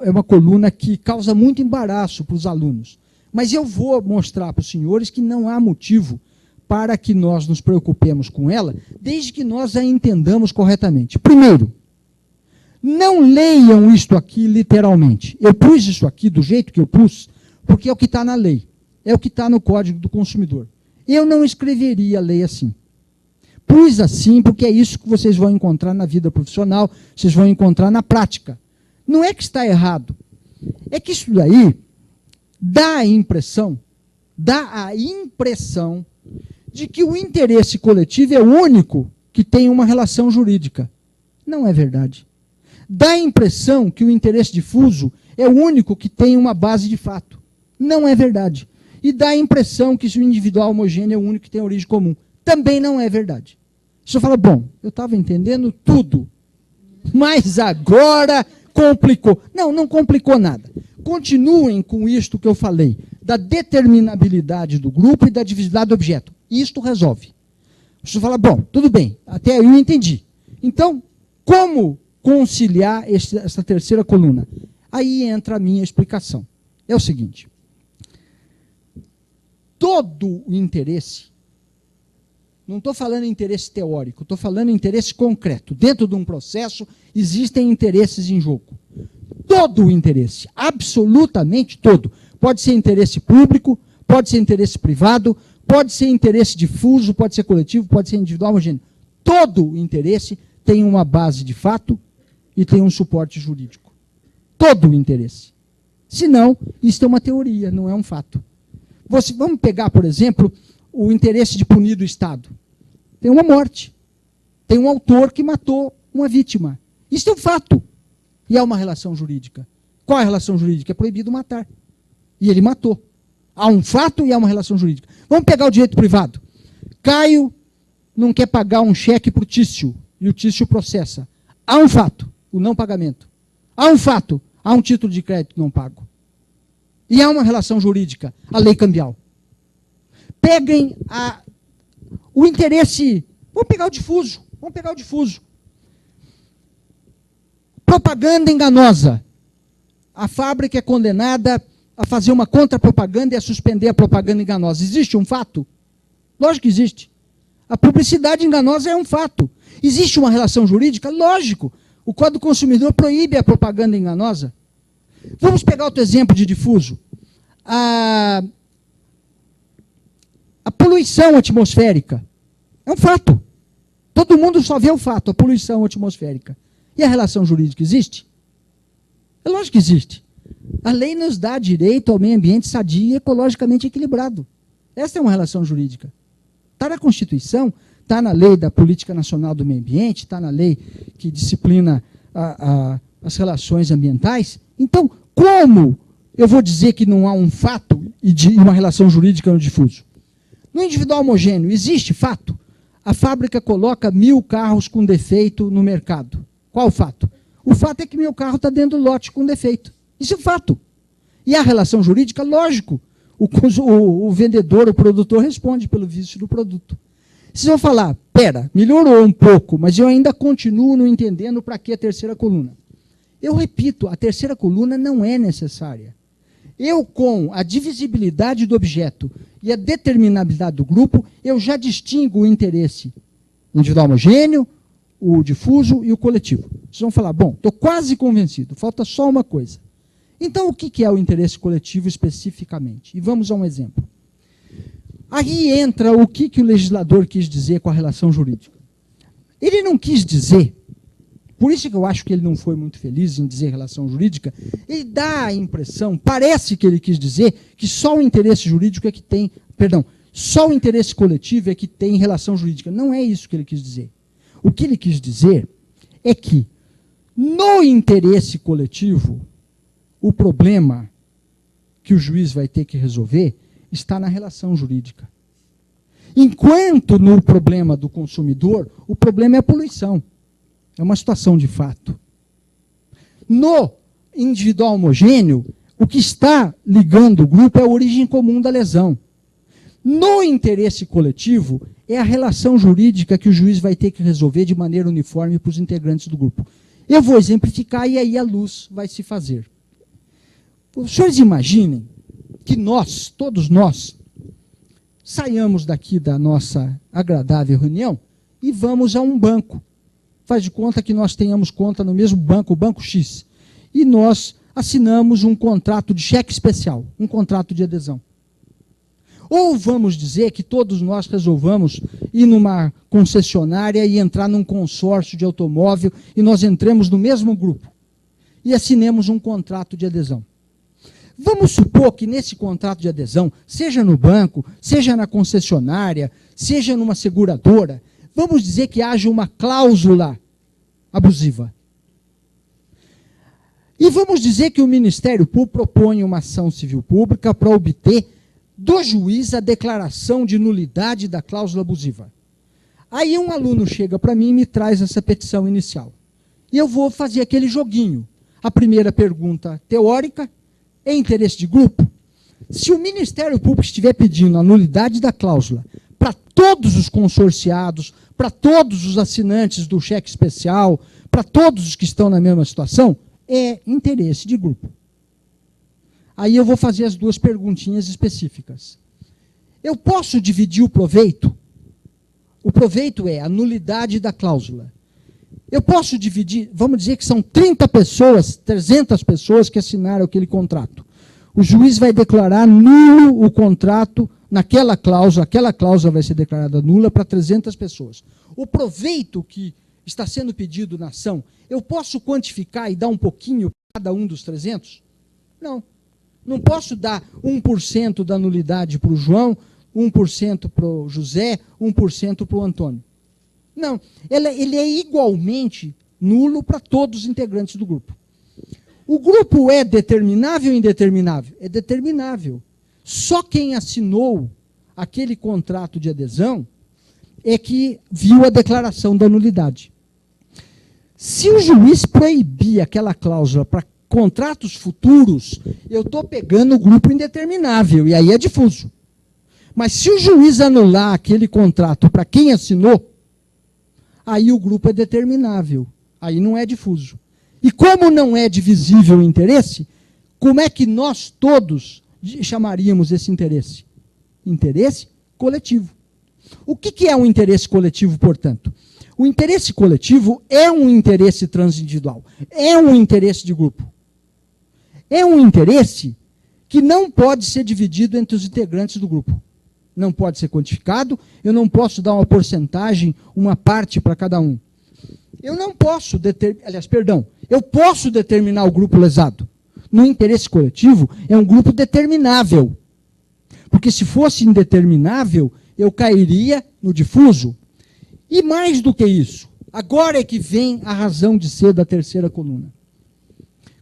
uma coluna que causa muito embaraço para os alunos. Mas eu vou mostrar para os senhores que não há motivo para que nós nos preocupemos com ela, desde que nós a entendamos corretamente. Primeiro, não leiam isto aqui literalmente. Eu pus isso aqui do jeito que eu pus, porque é o que está na lei. É o que está no Código do Consumidor. Eu não escreveria a lei assim. Pus assim porque é isso que vocês vão encontrar na vida profissional, vocês vão encontrar na prática. Não é que está errado. É que isso daí dá a impressão de que o interesse coletivo é o único que tem uma relação jurídica. Não é verdade. Dá a impressão que o interesse difuso é o único que tem uma base de fato. Não é verdade. E dá a impressão que o individual homogêneo é o único que tem origem comum. Também não é verdade. Você fala, bom, eu estava entendendo tudo, mas agora complicou. Não, não complicou nada. Continuem com isto que eu falei, da determinabilidade do grupo e da divisibilidade do objeto. Isto resolve. Você fala, bom, tudo bem, até aí eu entendi. Então, como conciliar essa terceira coluna? Aí entra a minha explicação. É o seguinte. Todo o interesse, não estou falando em interesse teórico, estou falando em interesse concreto. Dentro de um processo, existem interesses em jogo. Todo o interesse, absolutamente todo. Pode ser interesse público, pode ser interesse privado, pode ser interesse difuso, pode ser coletivo, pode ser individual, homogêneo. Todo o interesse tem uma base de fato e tem um suporte jurídico. Todo o interesse. Senão, isso é uma teoria, não é um fato. Vamos pegar, por exemplo, o interesse de punir do Estado. Tem uma morte. Tem um autor que matou uma vítima. Isso é um fato. E há uma relação jurídica. Qual é a relação jurídica? É proibido matar. E ele matou. Há um fato e há uma relação jurídica. Vamos pegar o direito privado. Caio não quer pagar um cheque para o Tício, e o Tício processa. Há um fato, o não pagamento. Há um fato, há um título de crédito não pago. E há uma relação jurídica, a lei cambial. Peguem o interesse, vamos pegar o difuso, Propaganda enganosa. A fábrica é condenada a fazer uma contrapropaganda e a suspender a propaganda enganosa. Existe um fato? Lógico que existe. A publicidade enganosa é um fato. Existe uma relação jurídica? Lógico. O Código do Consumidor proíbe a propaganda enganosa. Vamos pegar outro exemplo de difuso. A poluição atmosférica. É um fato. Todo mundo só vê o fato, a poluição atmosférica. E a relação jurídica existe? É lógico que existe. A lei nos dá direito ao meio ambiente sadio e ecologicamente equilibrado. Essa é uma relação jurídica. Está na Constituição, está na lei da Política Nacional do Meio Ambiente, está na lei que disciplina as relações ambientais. Então, como eu vou dizer que não há um fato e uma relação jurídica no difuso? No individual homogêneo, existe fato? A fábrica coloca 1000 carros com defeito no mercado. Qual o fato? O fato é que meu carro está dentro do lote com defeito. Isso é fato. E a relação jurídica, lógico. O vendedor, o produtor, responde pelo vício do produto. Vocês vão falar, pera, melhorou um pouco, mas eu ainda continuo não entendendo para que a terceira coluna. Eu repito, a terceira coluna não é necessária. Eu, com a divisibilidade do objeto e a determinabilidade do grupo, eu já distingo o interesse individual homogêneo, o difuso e o coletivo. Vocês vão falar, bom, estou quase convencido, falta só uma coisa. Então, o que é o interesse coletivo especificamente? E vamos a um exemplo. Aí entra o que o legislador quis dizer com a relação jurídica. Ele não quis dizer, por isso que eu acho que ele não foi muito feliz em dizer relação jurídica, ele dá a impressão, parece que ele quis dizer que só o interesse jurídico é que tem, só o interesse coletivo é que tem relação jurídica. Não é isso que ele quis dizer. O que ele quis dizer é que, no interesse coletivo, o problema que o juiz vai ter que resolver está na relação jurídica. Enquanto no problema do consumidor, o problema é a poluição. É uma situação de fato. No individual homogêneo, o que está ligando o grupo é a origem comum da lesão. No interesse coletivo, é a relação jurídica que o juiz vai ter que resolver de maneira uniforme para os integrantes do grupo. Eu vou exemplificar e aí a luz vai se fazer. Os senhores imaginem que nós, todos nós, saiamos daqui da nossa agradável reunião e vamos a um banco. Faz de conta que nós tenhamos conta no mesmo banco, o Banco X. E nós assinamos um contrato de cheque especial, um contrato de adesão. Ou vamos dizer que todos nós resolvamos ir numa concessionária e entrar num consórcio de automóvel e nós entremos no mesmo grupo e assinemos um contrato de adesão. Vamos supor que nesse contrato de adesão, seja no banco, seja na concessionária, seja numa seguradora, vamos dizer que haja uma cláusula abusiva. E vamos dizer que o Ministério Público propõe uma ação civil pública para obter do juiz a declaração de nulidade da cláusula abusiva. Aí um aluno chega para mim e me traz essa petição inicial. E eu vou fazer aquele joguinho. A primeira pergunta teórica é interesse de grupo. Se o Ministério Público estiver pedindo a nulidade da cláusula para todos os consorciados, para todos os assinantes do cheque especial, para todos os que estão na mesma situação, é interesse de grupo. Aí eu vou fazer as duas perguntinhas específicas. Eu posso dividir o proveito? O proveito é a nulidade da cláusula. Eu posso dividir, vamos dizer que são 30 pessoas, 300 pessoas que assinaram aquele contrato. O juiz vai declarar nulo o contrato naquela cláusula, aquela cláusula vai ser declarada nula para 300 pessoas. O proveito que está sendo pedido na ação, eu posso quantificar e dar um pouquinho para cada um dos 300? Não. Não posso dar 1% da nulidade para o João, 1% para o José, 1% para o Antônio. Não, ele é igualmente nulo para todos os integrantes do grupo. O grupo é determinável ou indeterminável? É determinável. Só quem assinou aquele contrato de adesão é que viu a declaração da nulidade. Se o juiz proibir aquela cláusula para contratos futuros, eu estou pegando o grupo indeterminável, e aí é difuso. Mas se o juiz anular aquele contrato para quem assinou, aí o grupo é determinável, aí não é difuso. E como não é divisível o interesse, como é que nós todos chamaríamos esse interesse? Interesse coletivo. O que é um interesse coletivo, portanto? O interesse coletivo é um interesse transindividual, é um interesse de grupo. É um interesse que não pode ser dividido entre os integrantes do grupo. Não pode ser quantificado, eu não posso dar uma porcentagem, uma parte para cada um. Eu não posso eu posso determinar o grupo lesado. No interesse coletivo, é um grupo determinável. Porque se fosse indeterminável, eu cairia no difuso. E mais do que isso, agora é que vem a razão de ser da terceira coluna.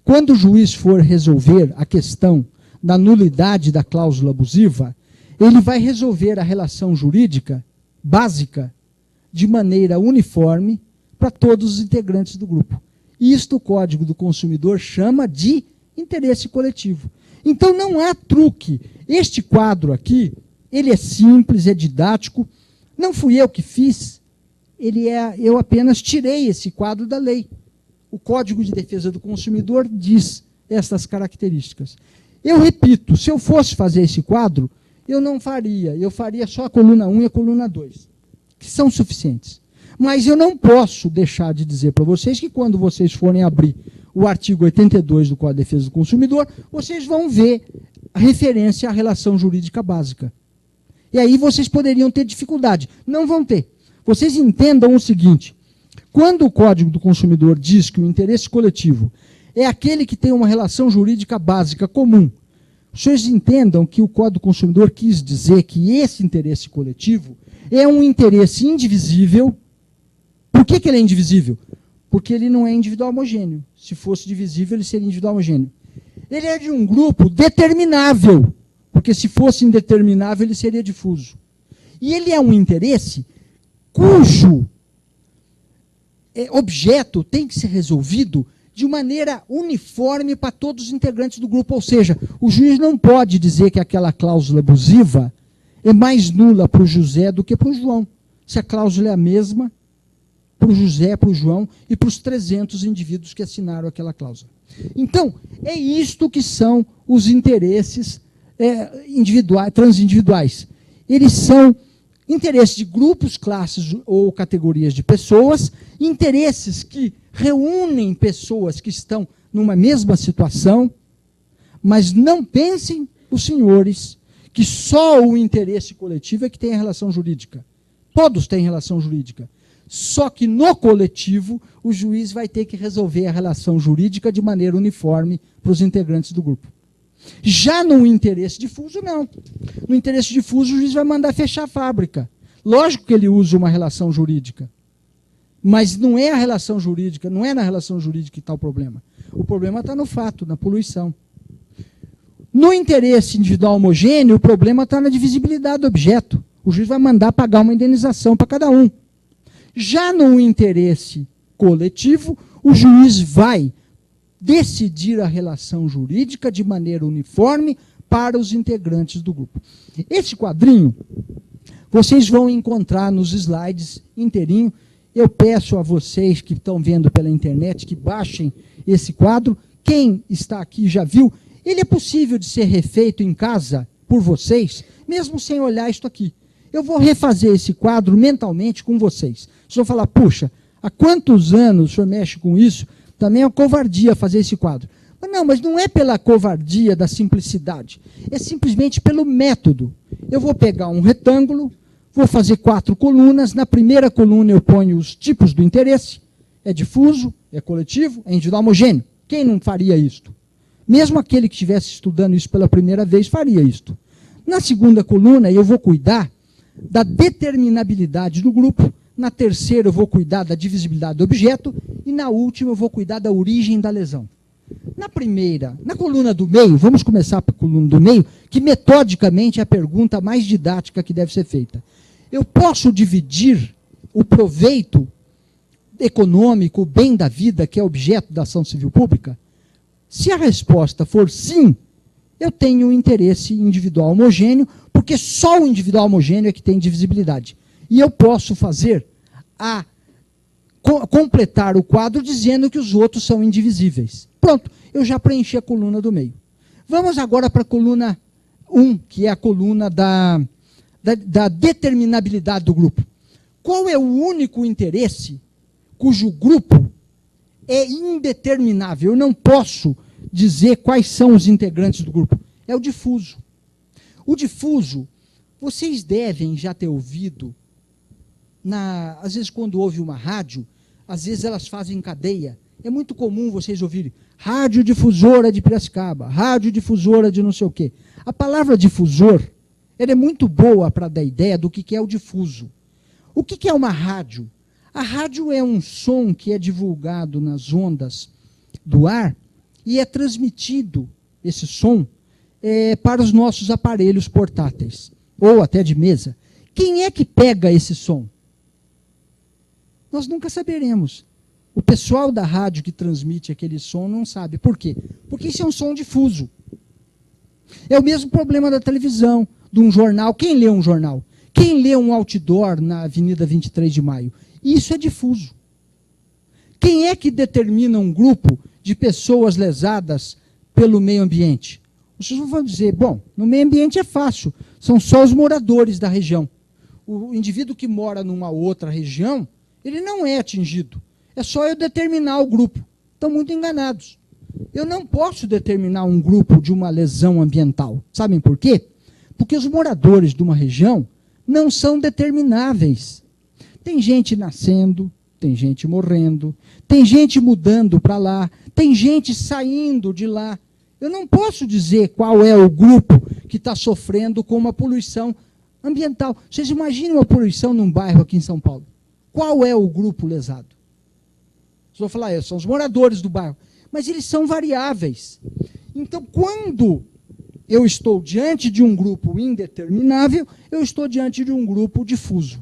Quando o juiz for resolver a questão da nulidade da cláusula abusiva, ele vai resolver a relação jurídica básica de maneira uniforme para todos os integrantes do grupo. Isto o Código do Consumidor chama de interesse coletivo. Então não há truque. Este quadro aqui, ele é simples, é didático. Não fui eu que fiz, eu apenas tirei esse quadro da lei. O Código de Defesa do Consumidor diz estas características. Eu repito, se eu fosse fazer esse quadro, eu não faria. Eu faria só a coluna 1 e a coluna 2, que são suficientes. Mas eu não posso deixar de dizer para vocês que quando vocês forem abrir o artigo 82 do Código de Defesa do Consumidor, vocês vão ver a referência à relação jurídica básica. E aí vocês poderiam ter dificuldade. Não vão ter. Vocês entendam o seguinte, quando o Código do Consumidor diz que o interesse coletivo é aquele que tem uma relação jurídica básica comum, vocês entendam que o Código do Consumidor quis dizer que esse interesse coletivo é um interesse indivisível. Por que ele é indivisível? Porque ele não é individual homogêneo. Se fosse divisível, ele seria individual homogêneo. Ele é de um grupo determinável, porque se fosse indeterminável, ele seria difuso. E ele é um interesse cujo objeto tem que ser resolvido de maneira uniforme para todos os integrantes do grupo. Ou seja, o juiz não pode dizer que aquela cláusula abusiva é mais nula para o José do que para o João. Se a cláusula é a mesma para o José, para o João e para os 300 indivíduos que assinaram aquela cláusula. Então, é isto que são os interesses transindividuais. Eles são interesses de grupos, classes ou categorias de pessoas, interesses que reúnem pessoas que estão numa mesma situação, mas não pensem os senhores que só o interesse coletivo é que tem a relação jurídica. Todos têm relação jurídica. Só que no coletivo, o juiz vai ter que resolver a relação jurídica de maneira uniforme para os integrantes do grupo. Já no interesse difuso, não. No interesse difuso, o juiz vai mandar fechar a fábrica. Lógico que ele usa uma relação jurídica. Mas não é a relação jurídica, não é na relação jurídica que está o problema. O problema está no fato, na poluição. No interesse individual homogêneo, o problema está na divisibilidade do objeto. O juiz vai mandar pagar uma indenização para cada um. Já no interesse coletivo, o juiz vai decidir a relação jurídica de maneira uniforme para os integrantes do grupo. Esse quadrinho, vocês vão encontrar nos slides inteirinho. Eu peço a vocês que estão vendo pela internet que baixem esse quadro. Quem está aqui já viu. Ele é possível de ser refeito em casa por vocês, mesmo sem olhar isto aqui. Eu vou refazer esse quadro mentalmente com vocês. Vocês vão falar, puxa, há quantos anos o senhor mexe com isso? Também é uma covardia fazer esse quadro. Mas não é pela covardia da simplicidade. É simplesmente pelo método. Eu vou pegar um retângulo, vou fazer 4 colunas. Na primeira coluna eu ponho os tipos do interesse. É difuso, é coletivo, é individual homogêneo. Quem não faria isto? Mesmo aquele que estivesse estudando isso pela primeira vez faria isto. Na segunda coluna eu vou cuidar da determinabilidade do grupo. Na terceira eu vou cuidar da divisibilidade do objeto. E na última eu vou cuidar da origem da lesão. Na primeira, na coluna do meio, vamos começar pela coluna do meio, que metodicamente é a pergunta mais didática que deve ser feita. Eu posso dividir o proveito econômico, o bem da vida, que é objeto da ação civil pública? Se a resposta for sim, eu tenho um interesse individual homogêneo, porque só o individual homogêneo é que tem divisibilidade. E eu posso fazer completar o quadro dizendo que os outros são indivisíveis. Pronto, eu já preenchi a coluna do meio. Vamos agora para a coluna 1, que é a coluna da determinabilidade do grupo. Qual é o único interesse cujo grupo é indeterminável? Eu não posso dizer quais são os integrantes do grupo. É o difuso. O difuso, vocês devem já ter ouvido, às vezes quando ouve uma rádio, às vezes elas fazem cadeia. É muito comum vocês ouvirem radiodifusora de Piracicaba, radiodifusora de não sei o quê. A palavra difusor, ela é muito boa para dar ideia do que é o difuso. O que é uma rádio? A rádio é um som que é divulgado nas ondas do ar e é transmitido, esse som, para os nossos aparelhos portáteis, ou até de mesa. Quem é que pega esse som? Nós nunca saberemos. O pessoal da rádio que transmite aquele som não sabe. Por quê? Porque isso é um som difuso. É o mesmo problema da televisão, de um jornal. Quem lê um jornal? Quem lê um outdoor na Avenida 23 de Maio? Isso é difuso. Quem é que determina um grupo de pessoas lesadas pelo meio ambiente? Vocês vão dizer, bom, no meio ambiente é fácil, são só os moradores da região. O indivíduo que mora numa outra região, ele não é atingido. É só eu determinar o grupo. Estão muito enganados. Eu não posso determinar um grupo de uma lesão ambiental. Sabem por quê? Porque os moradores de uma região não são determináveis. Tem gente nascendo, tem gente morrendo, tem gente mudando para lá, tem gente saindo de lá. Eu não posso dizer qual é o grupo que está sofrendo com uma poluição ambiental. Vocês imaginam uma poluição num bairro aqui em São Paulo? Qual é o grupo lesado? Vocês vão falar, são os moradores do bairro. Mas eles são variáveis. Então, quando eu estou diante de um grupo indeterminável, eu estou diante de um grupo difuso.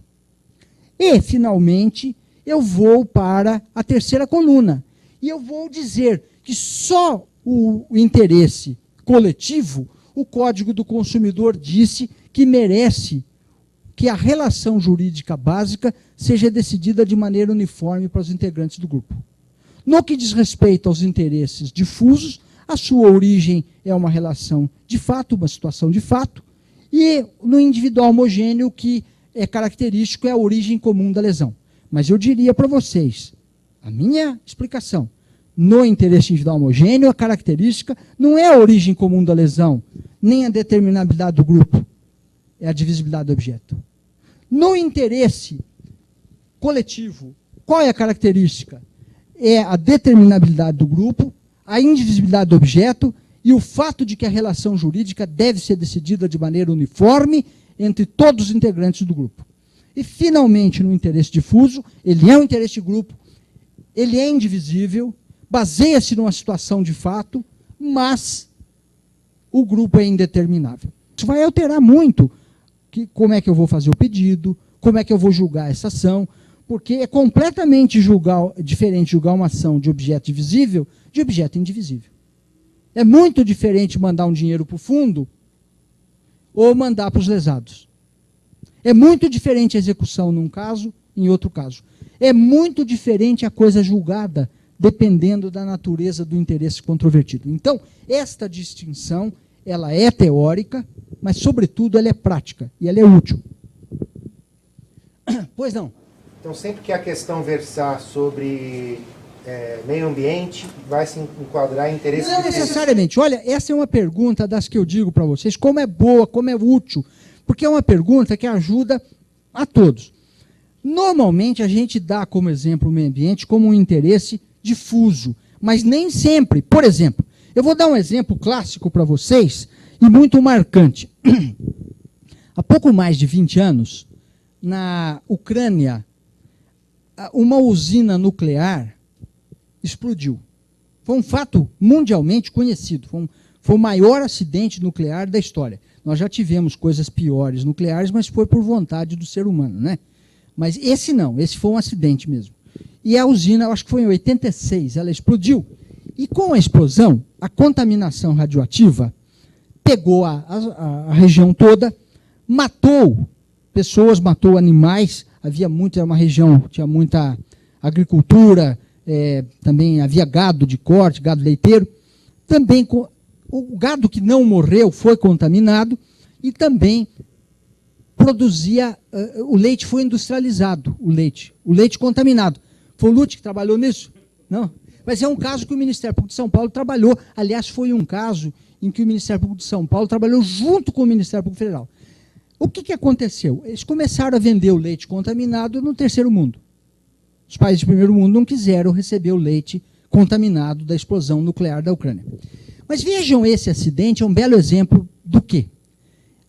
E, finalmente, eu vou para a terceira coluna. E eu vou dizer que só o interesse coletivo, o Código do Consumidor disse que merece que a relação jurídica básica seja decidida de maneira uniforme para os integrantes do grupo. No que diz respeito aos interesses difusos, a sua origem é uma relação de fato, uma situação de fato, e no individual homogêneo, o que é característico é a origem comum da lesão. Mas eu diria para vocês, a minha explicação, no interesse individual homogêneo, a característica não é a origem comum da lesão, nem a determinabilidade do grupo, é a divisibilidade do objeto. No interesse coletivo, qual é a característica? É a determinabilidade do grupo, a indivisibilidade do objeto e o fato de que a relação jurídica deve ser decidida de maneira uniforme entre todos os integrantes do grupo. E, finalmente, no interesse difuso, ele é um interesse de grupo, ele é indivisível, baseia-se numa situação de fato, mas o grupo é indeterminável. Isso vai alterar muito como é que eu vou fazer o pedido, como é que eu vou julgar essa ação, porque é completamente diferente julgar uma ação de objeto divisível de objeto indivisível. É muito diferente mandar um dinheiro para o fundo ou mandar para os lesados. É muito diferente a execução num caso, em outro caso. É muito diferente a coisa julgada, dependendo da natureza do interesse controvertido. Então, esta distinção, ela é teórica, mas, sobretudo, ela é prática e ela é útil. Pois não. Então, sempre que a questão versar sobre meio ambiente, vai se enquadrar em interesse... Não necessariamente. Olha, essa é uma pergunta das que eu digo para vocês, como é boa, como é útil, porque é uma pergunta que ajuda a todos. Normalmente, a gente dá como exemplo o meio ambiente como um interesse difuso, mas nem sempre. Por exemplo, eu vou dar um exemplo clássico para vocês e muito marcante. Há pouco mais de 20 anos, na Ucrânia, uma usina nuclear explodiu. Foi um fato mundialmente conhecido. Foi o maior acidente nuclear da história. Nós já tivemos coisas piores nucleares, mas foi por vontade do ser humano, né? Mas esse não, esse foi um acidente mesmo. E a usina, eu acho que foi em 86, ela explodiu. E com a explosão, a contaminação radioativa pegou a região toda, matou pessoas, matou animais. Era uma região, tinha muita agricultura, também havia gado de corte, gado leiteiro. Também o gado que não morreu foi contaminado e também produzia, o leite foi industrializado, o leite contaminado. Foi o Lute que trabalhou nisso? Não. Mas é um caso que o Ministério Público de São Paulo trabalhou. Aliás, foi um caso em que o Ministério Público de São Paulo trabalhou junto com o Ministério Público Federal. O que aconteceu? Eles começaram a vender o leite contaminado no terceiro mundo. Os países do primeiro mundo não quiseram receber o leite contaminado da explosão nuclear da Ucrânia. Mas vejam, esse acidente é um belo exemplo do quê?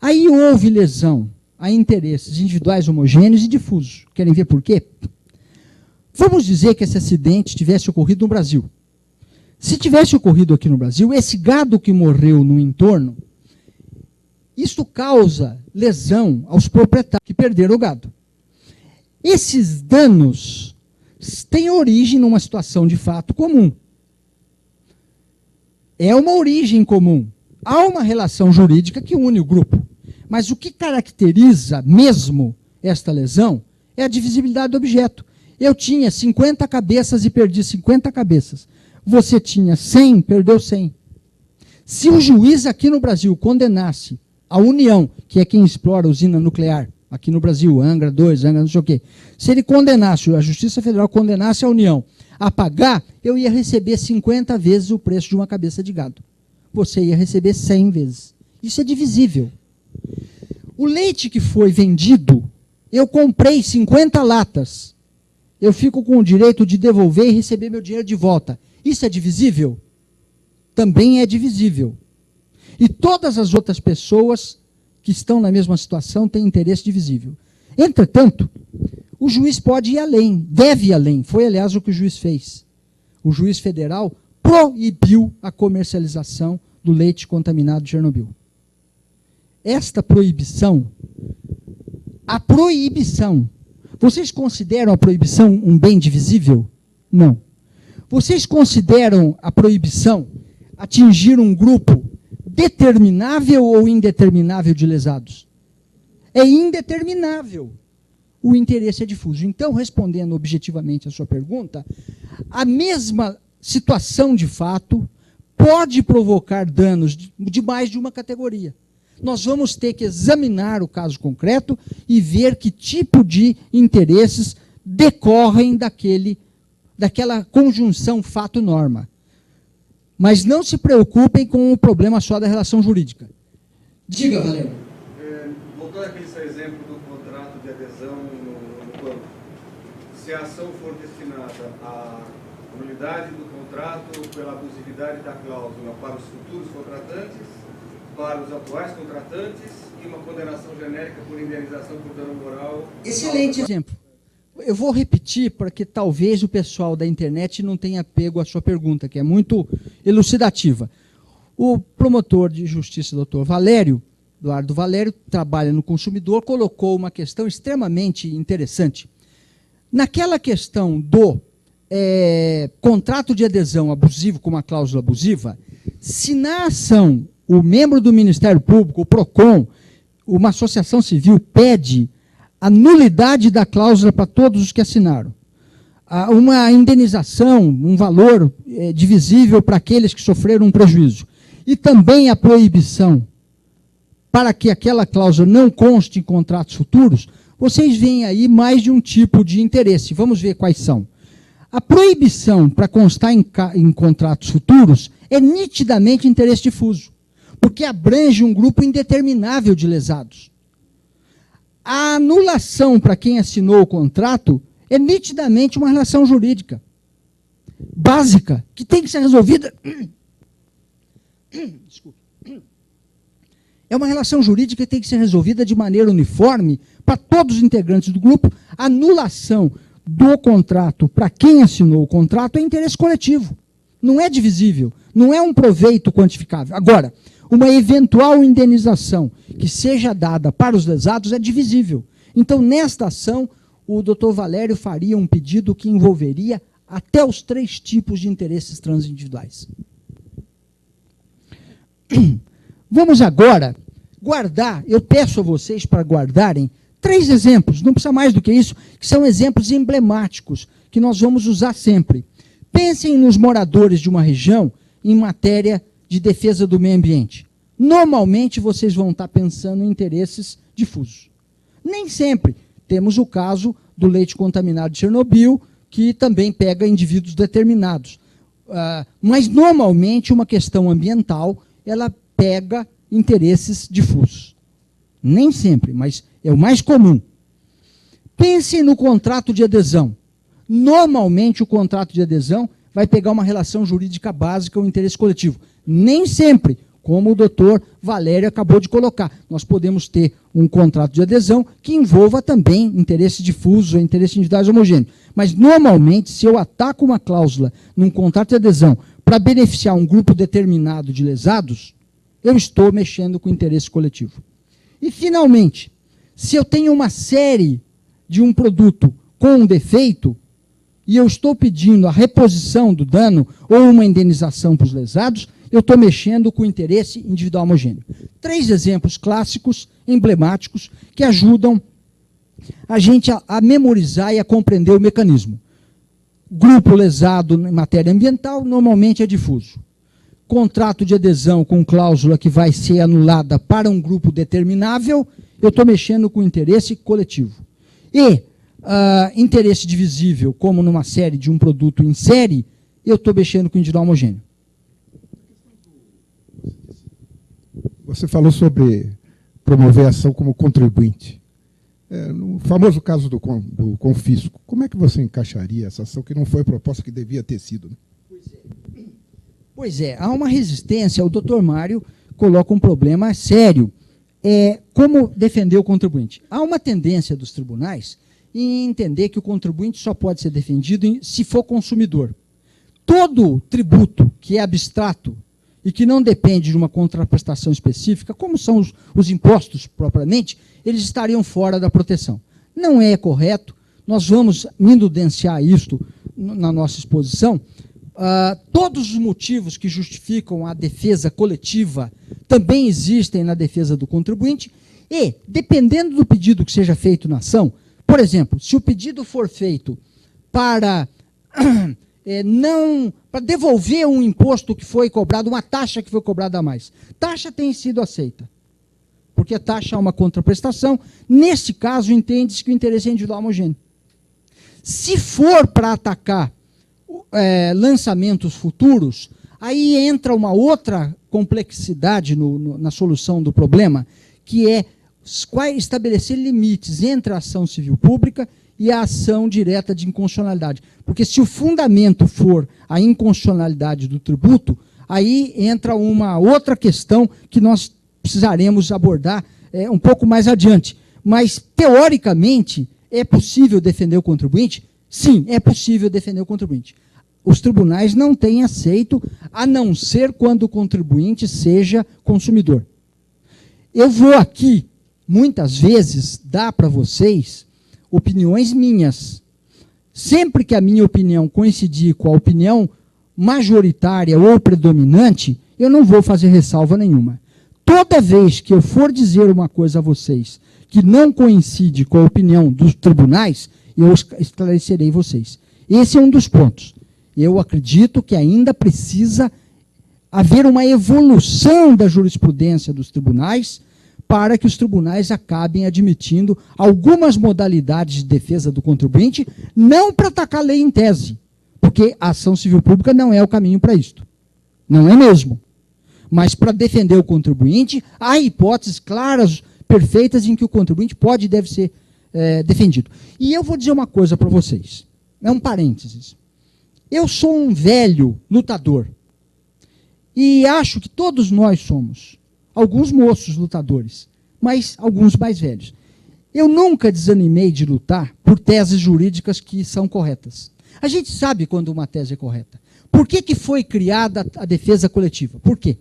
Aí houve lesão a interesses individuais homogêneos e difusos. Querem ver por quê? Vamos dizer que esse acidente tivesse ocorrido no Brasil. Se tivesse ocorrido aqui no Brasil, esse gado que morreu no entorno, isto causa lesão aos proprietários que perderam o gado. Esses danos têm origem numa situação de fato comum. É uma origem comum. Há uma relação jurídica que une o grupo. Mas o que caracteriza mesmo esta lesão é a divisibilidade do objeto. Eu tinha 50 cabeças e perdi 50 cabeças. Você tinha 100, perdeu 100. Se o juiz aqui no Brasil condenasse a União, que é quem explora a usina nuclear, aqui no Brasil, Angra 2, Angra não sei o quê, se ele condenasse, a Justiça Federal condenasse a União a pagar, eu ia receber 50 vezes o preço de uma cabeça de gado. Você ia receber 100 vezes. Isso é divisível. O leite que foi vendido, eu comprei 50 latas. Eu fico com o direito de devolver e receber meu dinheiro de volta. Isso é divisível? Também é divisível. E todas as outras pessoas que estão na mesma situação têm interesse divisível. Entretanto, o juiz pode ir além, deve ir além. Foi, aliás, o que o juiz fez. O juiz federal proibiu a comercialização do leite contaminado de Chernobyl. Esta proibição, vocês consideram a proibição um bem divisível? Não. Vocês consideram a proibição atingir um grupo determinável ou indeterminável de lesados? É indeterminável. O interesse é difuso. Então, respondendo objetivamente a sua pergunta, a mesma situação de fato pode provocar danos de mais de uma categoria. Nós vamos ter que examinar o caso concreto e ver que tipo de interesses decorrem daquela conjunção fato-norma. Mas não se preocupem com o problema só da relação jurídica. Diga, Valério. Voltando àquele seu exemplo do contrato de adesão no banco, se a ação for destinada à nulidade do contrato pela abusividade da cláusula para os futuros contratantes, para os atuais contratantes e uma condenação genérica por indenização por dano moral. Excelente exemplo. Eu vou repetir para que talvez o pessoal da internet não tenha pego a sua pergunta, que é muito elucidativa. O promotor de justiça, doutor Eduardo Valério, trabalha no consumidor, colocou uma questão extremamente interessante. Naquela questão do contrato de adesão abusivo com uma cláusula abusiva, se na ação o membro do Ministério Público, o PROCON, uma associação civil, pede a nulidade da cláusula para todos os que assinaram, uma indenização, um valor divisível para aqueles que sofreram um prejuízo, e também a proibição para que aquela cláusula não conste em contratos futuros, vocês veem aí mais de um tipo de interesse. Vamos ver quais são. A proibição para constar em contratos futuros é nitidamente interesse difuso, porque abrange um grupo indeterminável de lesados. A anulação para quem assinou o contrato é nitidamente uma relação jurídica básica, que tem que ser resolvida. Desculpe. É uma relação jurídica que tem que ser resolvida de maneira uniforme para todos os integrantes do grupo. A anulação do contrato para quem assinou o contrato é interesse coletivo. Não é divisível, não é um proveito quantificável. Agora, uma eventual indenização que seja dada para os lesados é divisível. Então, nesta ação, o doutor Valério faria um pedido que envolveria até os 3 tipos de interesses transindividuais. Vamos agora guardar, eu peço a vocês para guardarem 3 exemplos, não precisa mais do que isso, que são exemplos emblemáticos, que nós vamos usar sempre. Pensem nos moradores de uma região em matéria de defesa do meio ambiente. Normalmente vocês vão estar pensando em interesses difusos. Nem sempre. Temos o caso do leite contaminado de Chernobyl, que também pega indivíduos determinados. Mas normalmente uma questão ambiental, ela pega interesses difusos. Nem sempre, mas é o mais comum. Pensem no contrato de adesão. Normalmente o contrato de adesão vai pegar uma relação jurídica básica ou interesse coletivo. Nem sempre, como o doutor Valério acabou de colocar. Nós podemos ter um contrato de adesão que envolva também interesse difuso ou interesse individuais homogêneo. Mas, normalmente, se eu ataco uma cláusula num contrato de adesão para beneficiar um grupo determinado de lesados, eu estou mexendo com o interesse coletivo. E, finalmente, se eu tenho uma série de um produto com um defeito e eu estou pedindo a reposição do dano ou uma indenização para os lesados, eu estou mexendo com o interesse individual homogêneo. 3 exemplos clássicos, emblemáticos, que ajudam a gente a memorizar e a compreender o mecanismo. Grupo lesado em matéria ambiental, normalmente é difuso. Contrato de adesão com cláusula que vai ser anulada para um grupo determinável, eu estou mexendo com o interesse coletivo. E interesse divisível, como numa série de um produto em série, eu estou mexendo com o individual homogêneo. Você falou sobre promover a ação como contribuinte. No famoso caso do confisco, como é que você encaixaria essa ação que não foi proposta, que devia ter sido? Né? Pois é, há uma resistência. O doutor Mário coloca um problema sério. Como defender o contribuinte? Há uma tendência dos tribunais em entender que o contribuinte só pode ser defendido se for consumidor. Todo tributo que é abstrato e que não depende de uma contraprestação específica, como são os impostos propriamente, eles estariam fora da proteção. Não é correto, nós vamos minudenciar isto na nossa exposição. Todos os motivos que justificam a defesa coletiva também existem na defesa do contribuinte e, dependendo do pedido que seja feito na ação, por exemplo, se o pedido for feito para para devolver um imposto que foi cobrado, uma taxa que foi cobrada a mais. Taxa tem sido aceita, porque a taxa é uma contraprestação. Nesse caso, entende-se que o interesse é individual homogêneo. Se for para atacar lançamentos futuros, aí entra uma outra complexidade na solução do problema, que é estabelecer limites entre a ação civil pública e a ação direta de inconstitucionalidade. Porque se o fundamento for a inconstitucionalidade do tributo, aí entra uma outra questão que nós precisaremos abordar um pouco mais adiante. Mas, teoricamente, é possível defender o contribuinte? Sim, é possível defender o contribuinte. Os tribunais não têm aceito, a não ser quando o contribuinte seja consumidor. Eu vou aqui, muitas vezes, dar para vocês opiniões minhas. Sempre que a minha opinião coincidir com a opinião majoritária ou predominante, eu não vou fazer ressalva nenhuma. Toda vez que eu for dizer uma coisa a vocês que não coincide com a opinião dos tribunais, eu esclarecerei vocês. Esse é um dos pontos. Eu acredito que ainda precisa haver uma evolução da jurisprudência dos tribunais para que os tribunais acabem admitindo algumas modalidades de defesa do contribuinte, não para atacar a lei em tese, porque a ação civil pública não é o caminho para isto. Não é mesmo. Mas para defender o contribuinte, há hipóteses claras, perfeitas, em que o contribuinte pode e deve ser defendido. E eu vou dizer uma coisa para vocês. É um parênteses. Eu sou um velho lutador. E acho que todos nós somos. Alguns moços lutadores, mas alguns mais velhos. Eu nunca desanimei de lutar por teses jurídicas que são corretas. A gente sabe quando uma tese é correta. Por que foi criada a defesa coletiva? Por quê?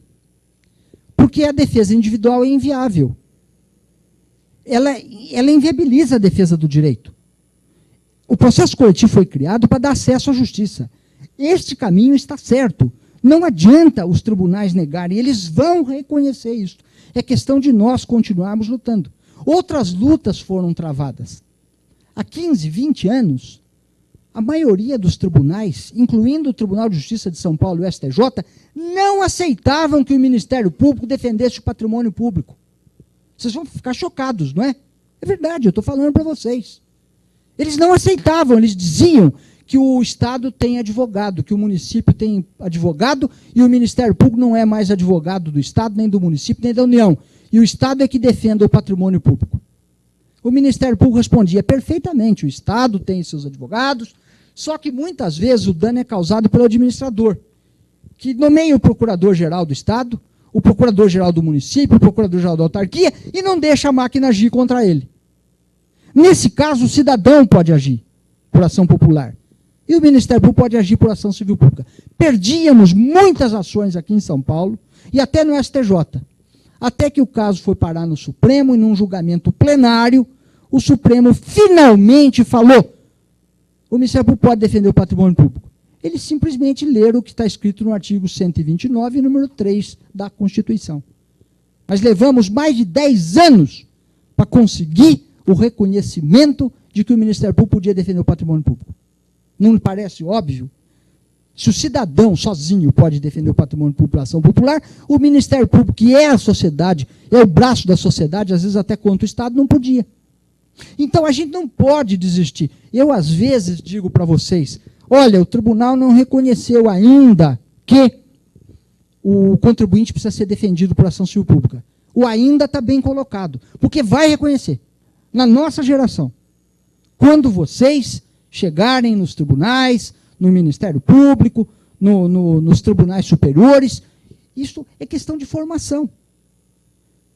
Porque a defesa individual é inviável. Ela inviabiliza a defesa do direito. O processo coletivo foi criado para dar acesso à justiça. Este caminho está certo. Não adianta os tribunais negarem, eles vão reconhecer isso. É questão de nós continuarmos lutando. Outras lutas foram travadas. Há 15, 20 anos, a maioria dos tribunais, incluindo o Tribunal de Justiça de São Paulo e o STJ, não aceitavam que o Ministério Público defendesse o patrimônio público. Vocês vão ficar chocados, não é? É verdade, eu estou falando para vocês. Eles não aceitavam, eles diziam que o Estado tem advogado, que o município tem advogado e o Ministério Público não é mais advogado do Estado, nem do município, nem da União. E o Estado é que defende o patrimônio público. O Ministério Público respondia perfeitamente, o Estado tem seus advogados, só que muitas vezes o dano é causado pelo administrador, que nomeia o Procurador-Geral do Estado, o Procurador-Geral do município, o Procurador-Geral da autarquia, e não deixa a máquina agir contra ele. Nesse caso, o cidadão pode agir por ação popular. E o Ministério Público pode agir por ação civil pública. Perdíamos muitas ações aqui em São Paulo e até no STJ. Até que o caso foi parar no Supremo e num julgamento plenário, o Supremo finalmente falou: o Ministério Público pode defender o patrimônio público. Eles simplesmente leram o que está escrito no artigo 129, número 3 da Constituição. Mas levamos mais de 10 anos para conseguir o reconhecimento de que o Ministério Público podia defender o patrimônio público. Não lhe parece óbvio? Se o cidadão sozinho pode defender o patrimônio público pela ação popular, o Ministério Público, que é a sociedade, é o braço da sociedade, às vezes até contra o Estado, não podia. Então a gente não pode desistir. Eu, às vezes, digo para vocês, olha, o tribunal não reconheceu ainda que o contribuinte precisa ser defendido por ação civil pública. O ainda está bem colocado, porque vai reconhecer. Na nossa geração, quando vocês chegarem nos tribunais, no Ministério Público, nos tribunais superiores, isso é questão de formação.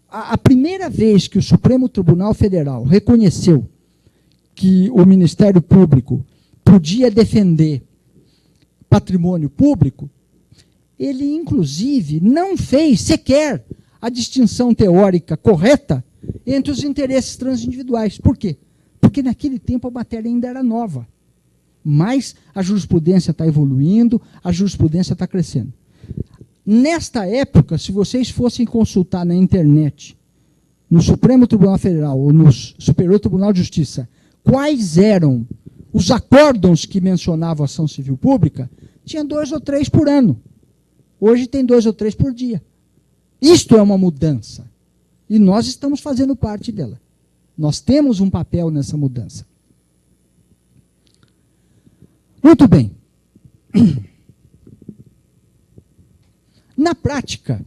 A primeira vez que o Supremo Tribunal Federal reconheceu que o Ministério Público podia defender patrimônio público, ele, inclusive, não fez sequer a distinção teórica correta entre os interesses transindividuais. Por quê? Porque naquele tempo a matéria ainda era nova. Mas a jurisprudência está evoluindo, a jurisprudência está crescendo. Nesta época, se vocês fossem consultar na internet, no Supremo Tribunal Federal ou no Superior Tribunal de Justiça, quais eram os acórdãos que mencionavam a ação civil pública, tinha 2 ou 3 por ano. Hoje tem 2 ou 3 por dia. Isto é uma mudança. E nós estamos fazendo parte dela. Nós temos um papel nessa mudança. Muito bem. Na prática,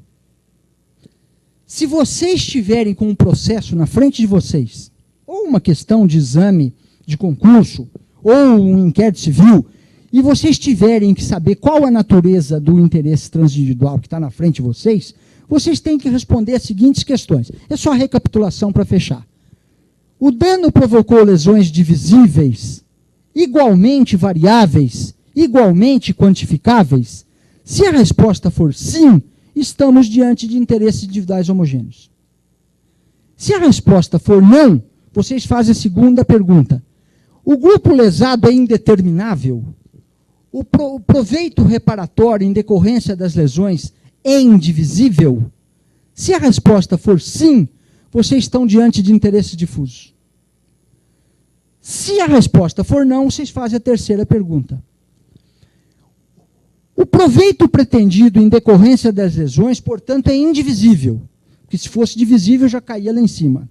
se vocês estiverem com um processo na frente de vocês, ou uma questão de exame de concurso, ou um inquérito civil, e vocês tiverem que saber qual a natureza do interesse transindividual que está na frente de vocês, vocês têm que responder as seguintes questões. É só recapitulação para fechar. O dano provocou lesões divisíveis, igualmente variáveis, igualmente quantificáveis? Se a resposta for sim, estamos diante de interesses individuais homogêneos. Se a resposta for não, vocês fazem a segunda pergunta. O grupo lesado é indeterminável? O proveito reparatório em decorrência das lesões é indivisível? Se a resposta for sim, vocês estão diante de interesses difusos. Se a resposta for não, vocês fazem a terceira pergunta. O proveito pretendido em decorrência das lesões, portanto, é indivisível. Porque se fosse divisível, já caía lá em cima.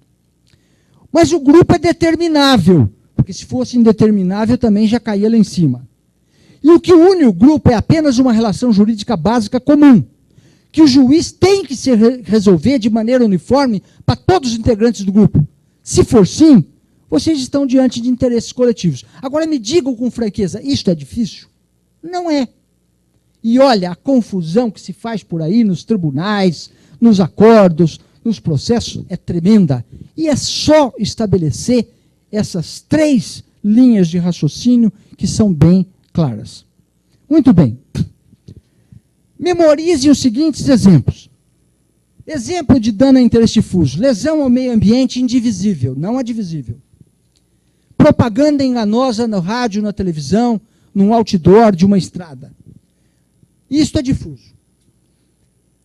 Mas o grupo é determinável. Porque se fosse indeterminável, também já caía lá em cima. E o que une o grupo é apenas uma relação jurídica básica comum, que o juiz tem que se resolver de maneira uniforme para todos os integrantes do grupo. Se for sim, vocês estão diante de interesses coletivos. Agora me digam com franqueza, isto é difícil? Não é. E olha, a confusão que se faz por aí nos tribunais, nos acordos, nos processos, é tremenda. E é só estabelecer essas 3 linhas de raciocínio que são bem claras. Muito bem. Memorize os seguintes exemplos. Exemplo de dano a interesse difuso. Lesão ao meio ambiente indivisível, não adivisível. Propaganda enganosa no rádio, na televisão, num outdoor de uma estrada. Isto é difuso.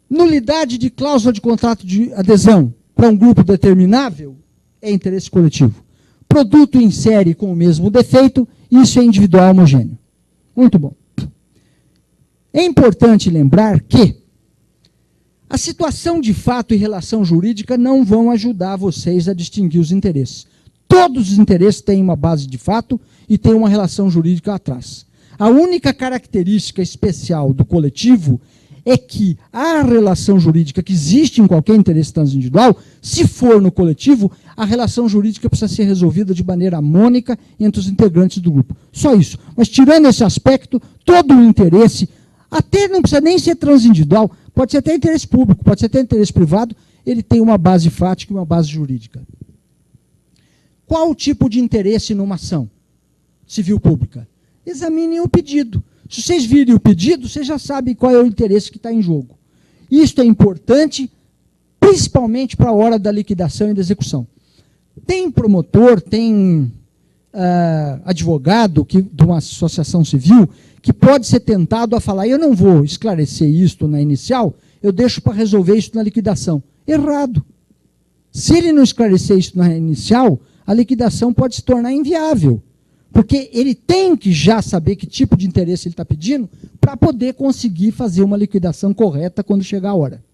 Nulidade de cláusula de contrato de adesão para um grupo determinável é interesse coletivo. Produto em série com o mesmo defeito, isso é individual homogêneo. Muito bom. É importante lembrar que a situação de fato e relação jurídica não vão ajudar vocês a distinguir os interesses. Todos os interesses têm uma base de fato e têm uma relação jurídica atrás. A única característica especial do coletivo é que a relação jurídica que existe em qualquer interesse transindividual, se for no coletivo, a relação jurídica precisa ser resolvida de maneira harmônica entre os integrantes do grupo. Só isso. Mas tirando esse aspecto, todo o interesse, até não precisa nem ser transindividual, pode ser até interesse público, pode ser até interesse privado, ele tem uma base fática e uma base jurídica. Qual o tipo de interesse numa ação civil pública? Examinem o pedido. Se vocês virem o pedido, vocês já sabem qual é o interesse que está em jogo. Isto é importante, principalmente para a hora da liquidação e da execução. Tem promotor, tem advogado de uma associação civil que pode ser tentado a falar, eu não vou esclarecer isto na inicial, eu deixo para resolver isso na liquidação. Errado. Se ele não esclarecer isso na inicial, a liquidação pode se tornar inviável. Porque ele tem que já saber que tipo de interesse ele está pedindo para poder conseguir fazer uma liquidação correta quando chegar a hora.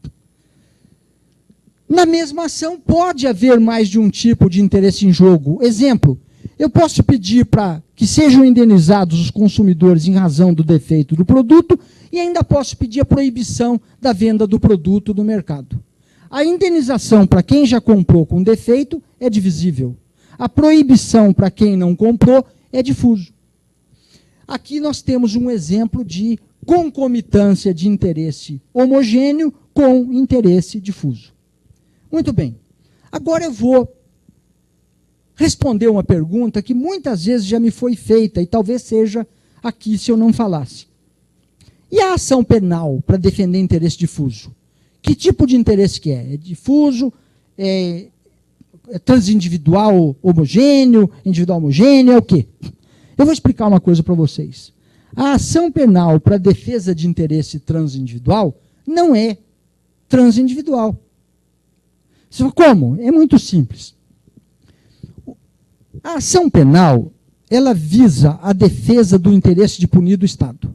Na mesma ação, pode haver mais de um tipo de interesse em jogo. Exemplo, eu posso pedir para que sejam indenizados os consumidores em razão do defeito do produto e ainda posso pedir a proibição da venda do produto no mercado. A indenização para quem já comprou com defeito é divisível. A proibição para quem não comprou é difuso. Aqui nós temos um exemplo de concomitância de interesse homogêneo com interesse difuso. Muito bem. Agora eu vou responder uma pergunta que muitas vezes já me foi feita e talvez seja aqui se eu não falasse. E a ação penal para defender interesse difuso? Que tipo de interesse que é? É difuso? É transindividual homogêneo, individual homogêneo, é o quê? Eu vou explicar uma coisa para vocês. A ação penal para defesa de interesse transindividual não é transindividual. Como? É muito simples. A ação penal, ela visa a defesa do interesse de punir do Estado.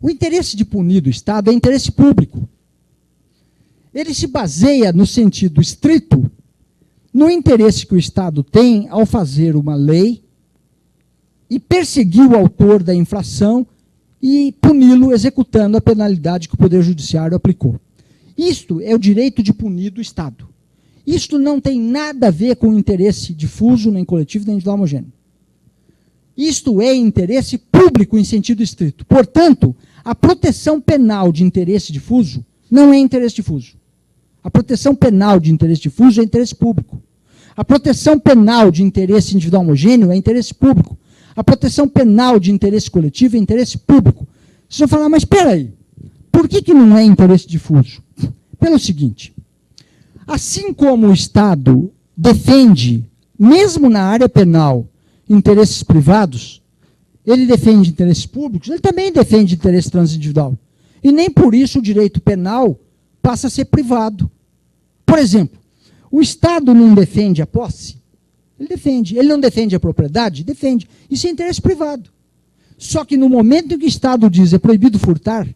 O interesse de punir do Estado é interesse público. Ele se baseia, no sentido estrito, no interesse que o Estado tem ao fazer uma lei e perseguir o autor da infração e puni-lo executando a penalidade que o Poder Judiciário aplicou. Isto é o direito de punir do Estado. Isto não tem nada a ver com o interesse difuso, nem coletivo, nem individual homogêneo. Isto é interesse público em sentido estrito. Portanto, a proteção penal de interesse difuso não é interesse difuso. A proteção penal de interesse difuso é interesse público. A proteção penal de interesse individual homogêneo é interesse público. A proteção penal de interesse coletivo é interesse público. Vocês vão falar, mas espera aí, por que não é interesse difuso? Pelo seguinte, assim como o Estado defende, mesmo na área penal, interesses privados, ele defende interesses públicos, ele também defende interesse transindividual. E nem por isso o direito penal passa a ser privado. Por exemplo, o Estado não defende a posse? Ele defende. Ele não defende a propriedade? Defende. Isso é interesse privado. Só que no momento em que o Estado diz é proibido furtar,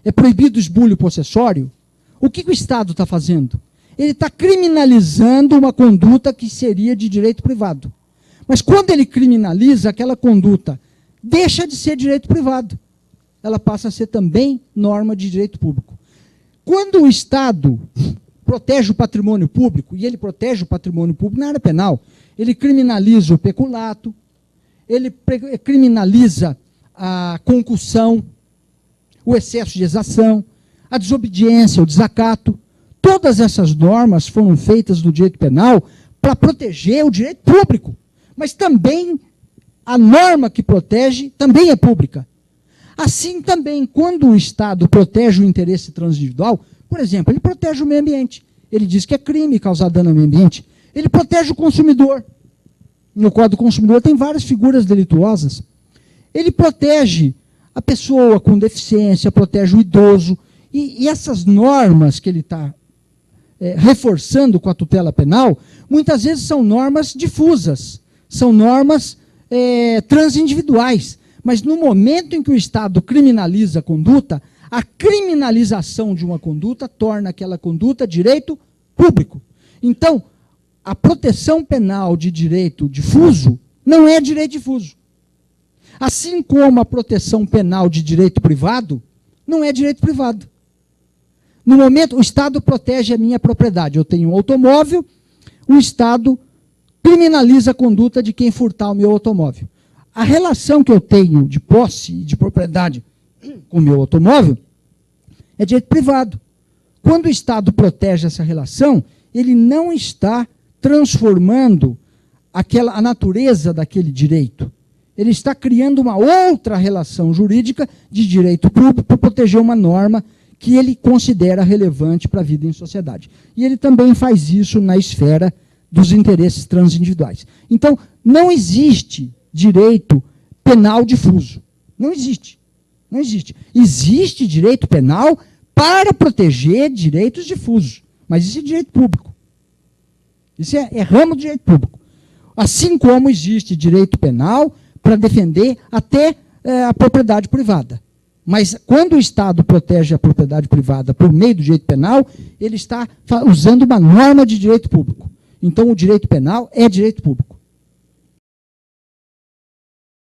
é proibido o esbulho possessório, o que o Estado está fazendo? Ele está criminalizando uma conduta que seria de direito privado. Mas quando ele criminaliza, aquela conduta deixa de ser direito privado. Ela passa a ser também norma de direito público. Quando o Estado protege o patrimônio público, e ele protege o patrimônio público na área penal, ele criminaliza o peculato, ele criminaliza a concussão, o excesso de exação, a desobediência, o desacato. Todas essas normas foram feitas no direito penal para proteger o direito público. Mas também a norma que protege também é pública. Assim também, quando o Estado protege o interesse transindividual, por exemplo, ele protege o meio ambiente. Ele diz que é crime causar dano ao meio ambiente. Ele protege o consumidor. No Código do Consumidor tem várias figuras delituosas. Ele protege a pessoa com deficiência, protege o idoso. E essas normas que ele está reforçando com a tutela penal, muitas vezes são normas difusas, são normas transindividuais. Mas no momento em que o Estado criminaliza a conduta, a criminalização de uma conduta torna aquela conduta direito público. Então, a proteção penal de direito difuso não é direito difuso. Assim como a proteção penal de direito privado não é direito privado. No momento, o Estado protege a minha propriedade. Eu tenho um automóvel, o Estado criminaliza a conduta de quem furtar o meu automóvel. A relação que eu tenho de posse e de propriedade com o meu automóvel é direito privado. Quando o Estado protege essa relação, ele não está transformando a natureza daquele direito. Ele está criando uma outra relação jurídica de direito público para proteger uma norma que ele considera relevante para a vida em sociedade. E ele também faz isso na esfera dos interesses transindividuais. Então, não existe direito penal difuso. Não existe. Não existe. Existe direito penal para proteger direitos difusos. Mas isso é direito público. Isso é ramo do direito público. Assim como existe direito penal para defender até a propriedade privada. Mas quando o Estado protege a propriedade privada por meio do direito penal, ele está usando uma norma de direito público. Então, o direito penal é direito público.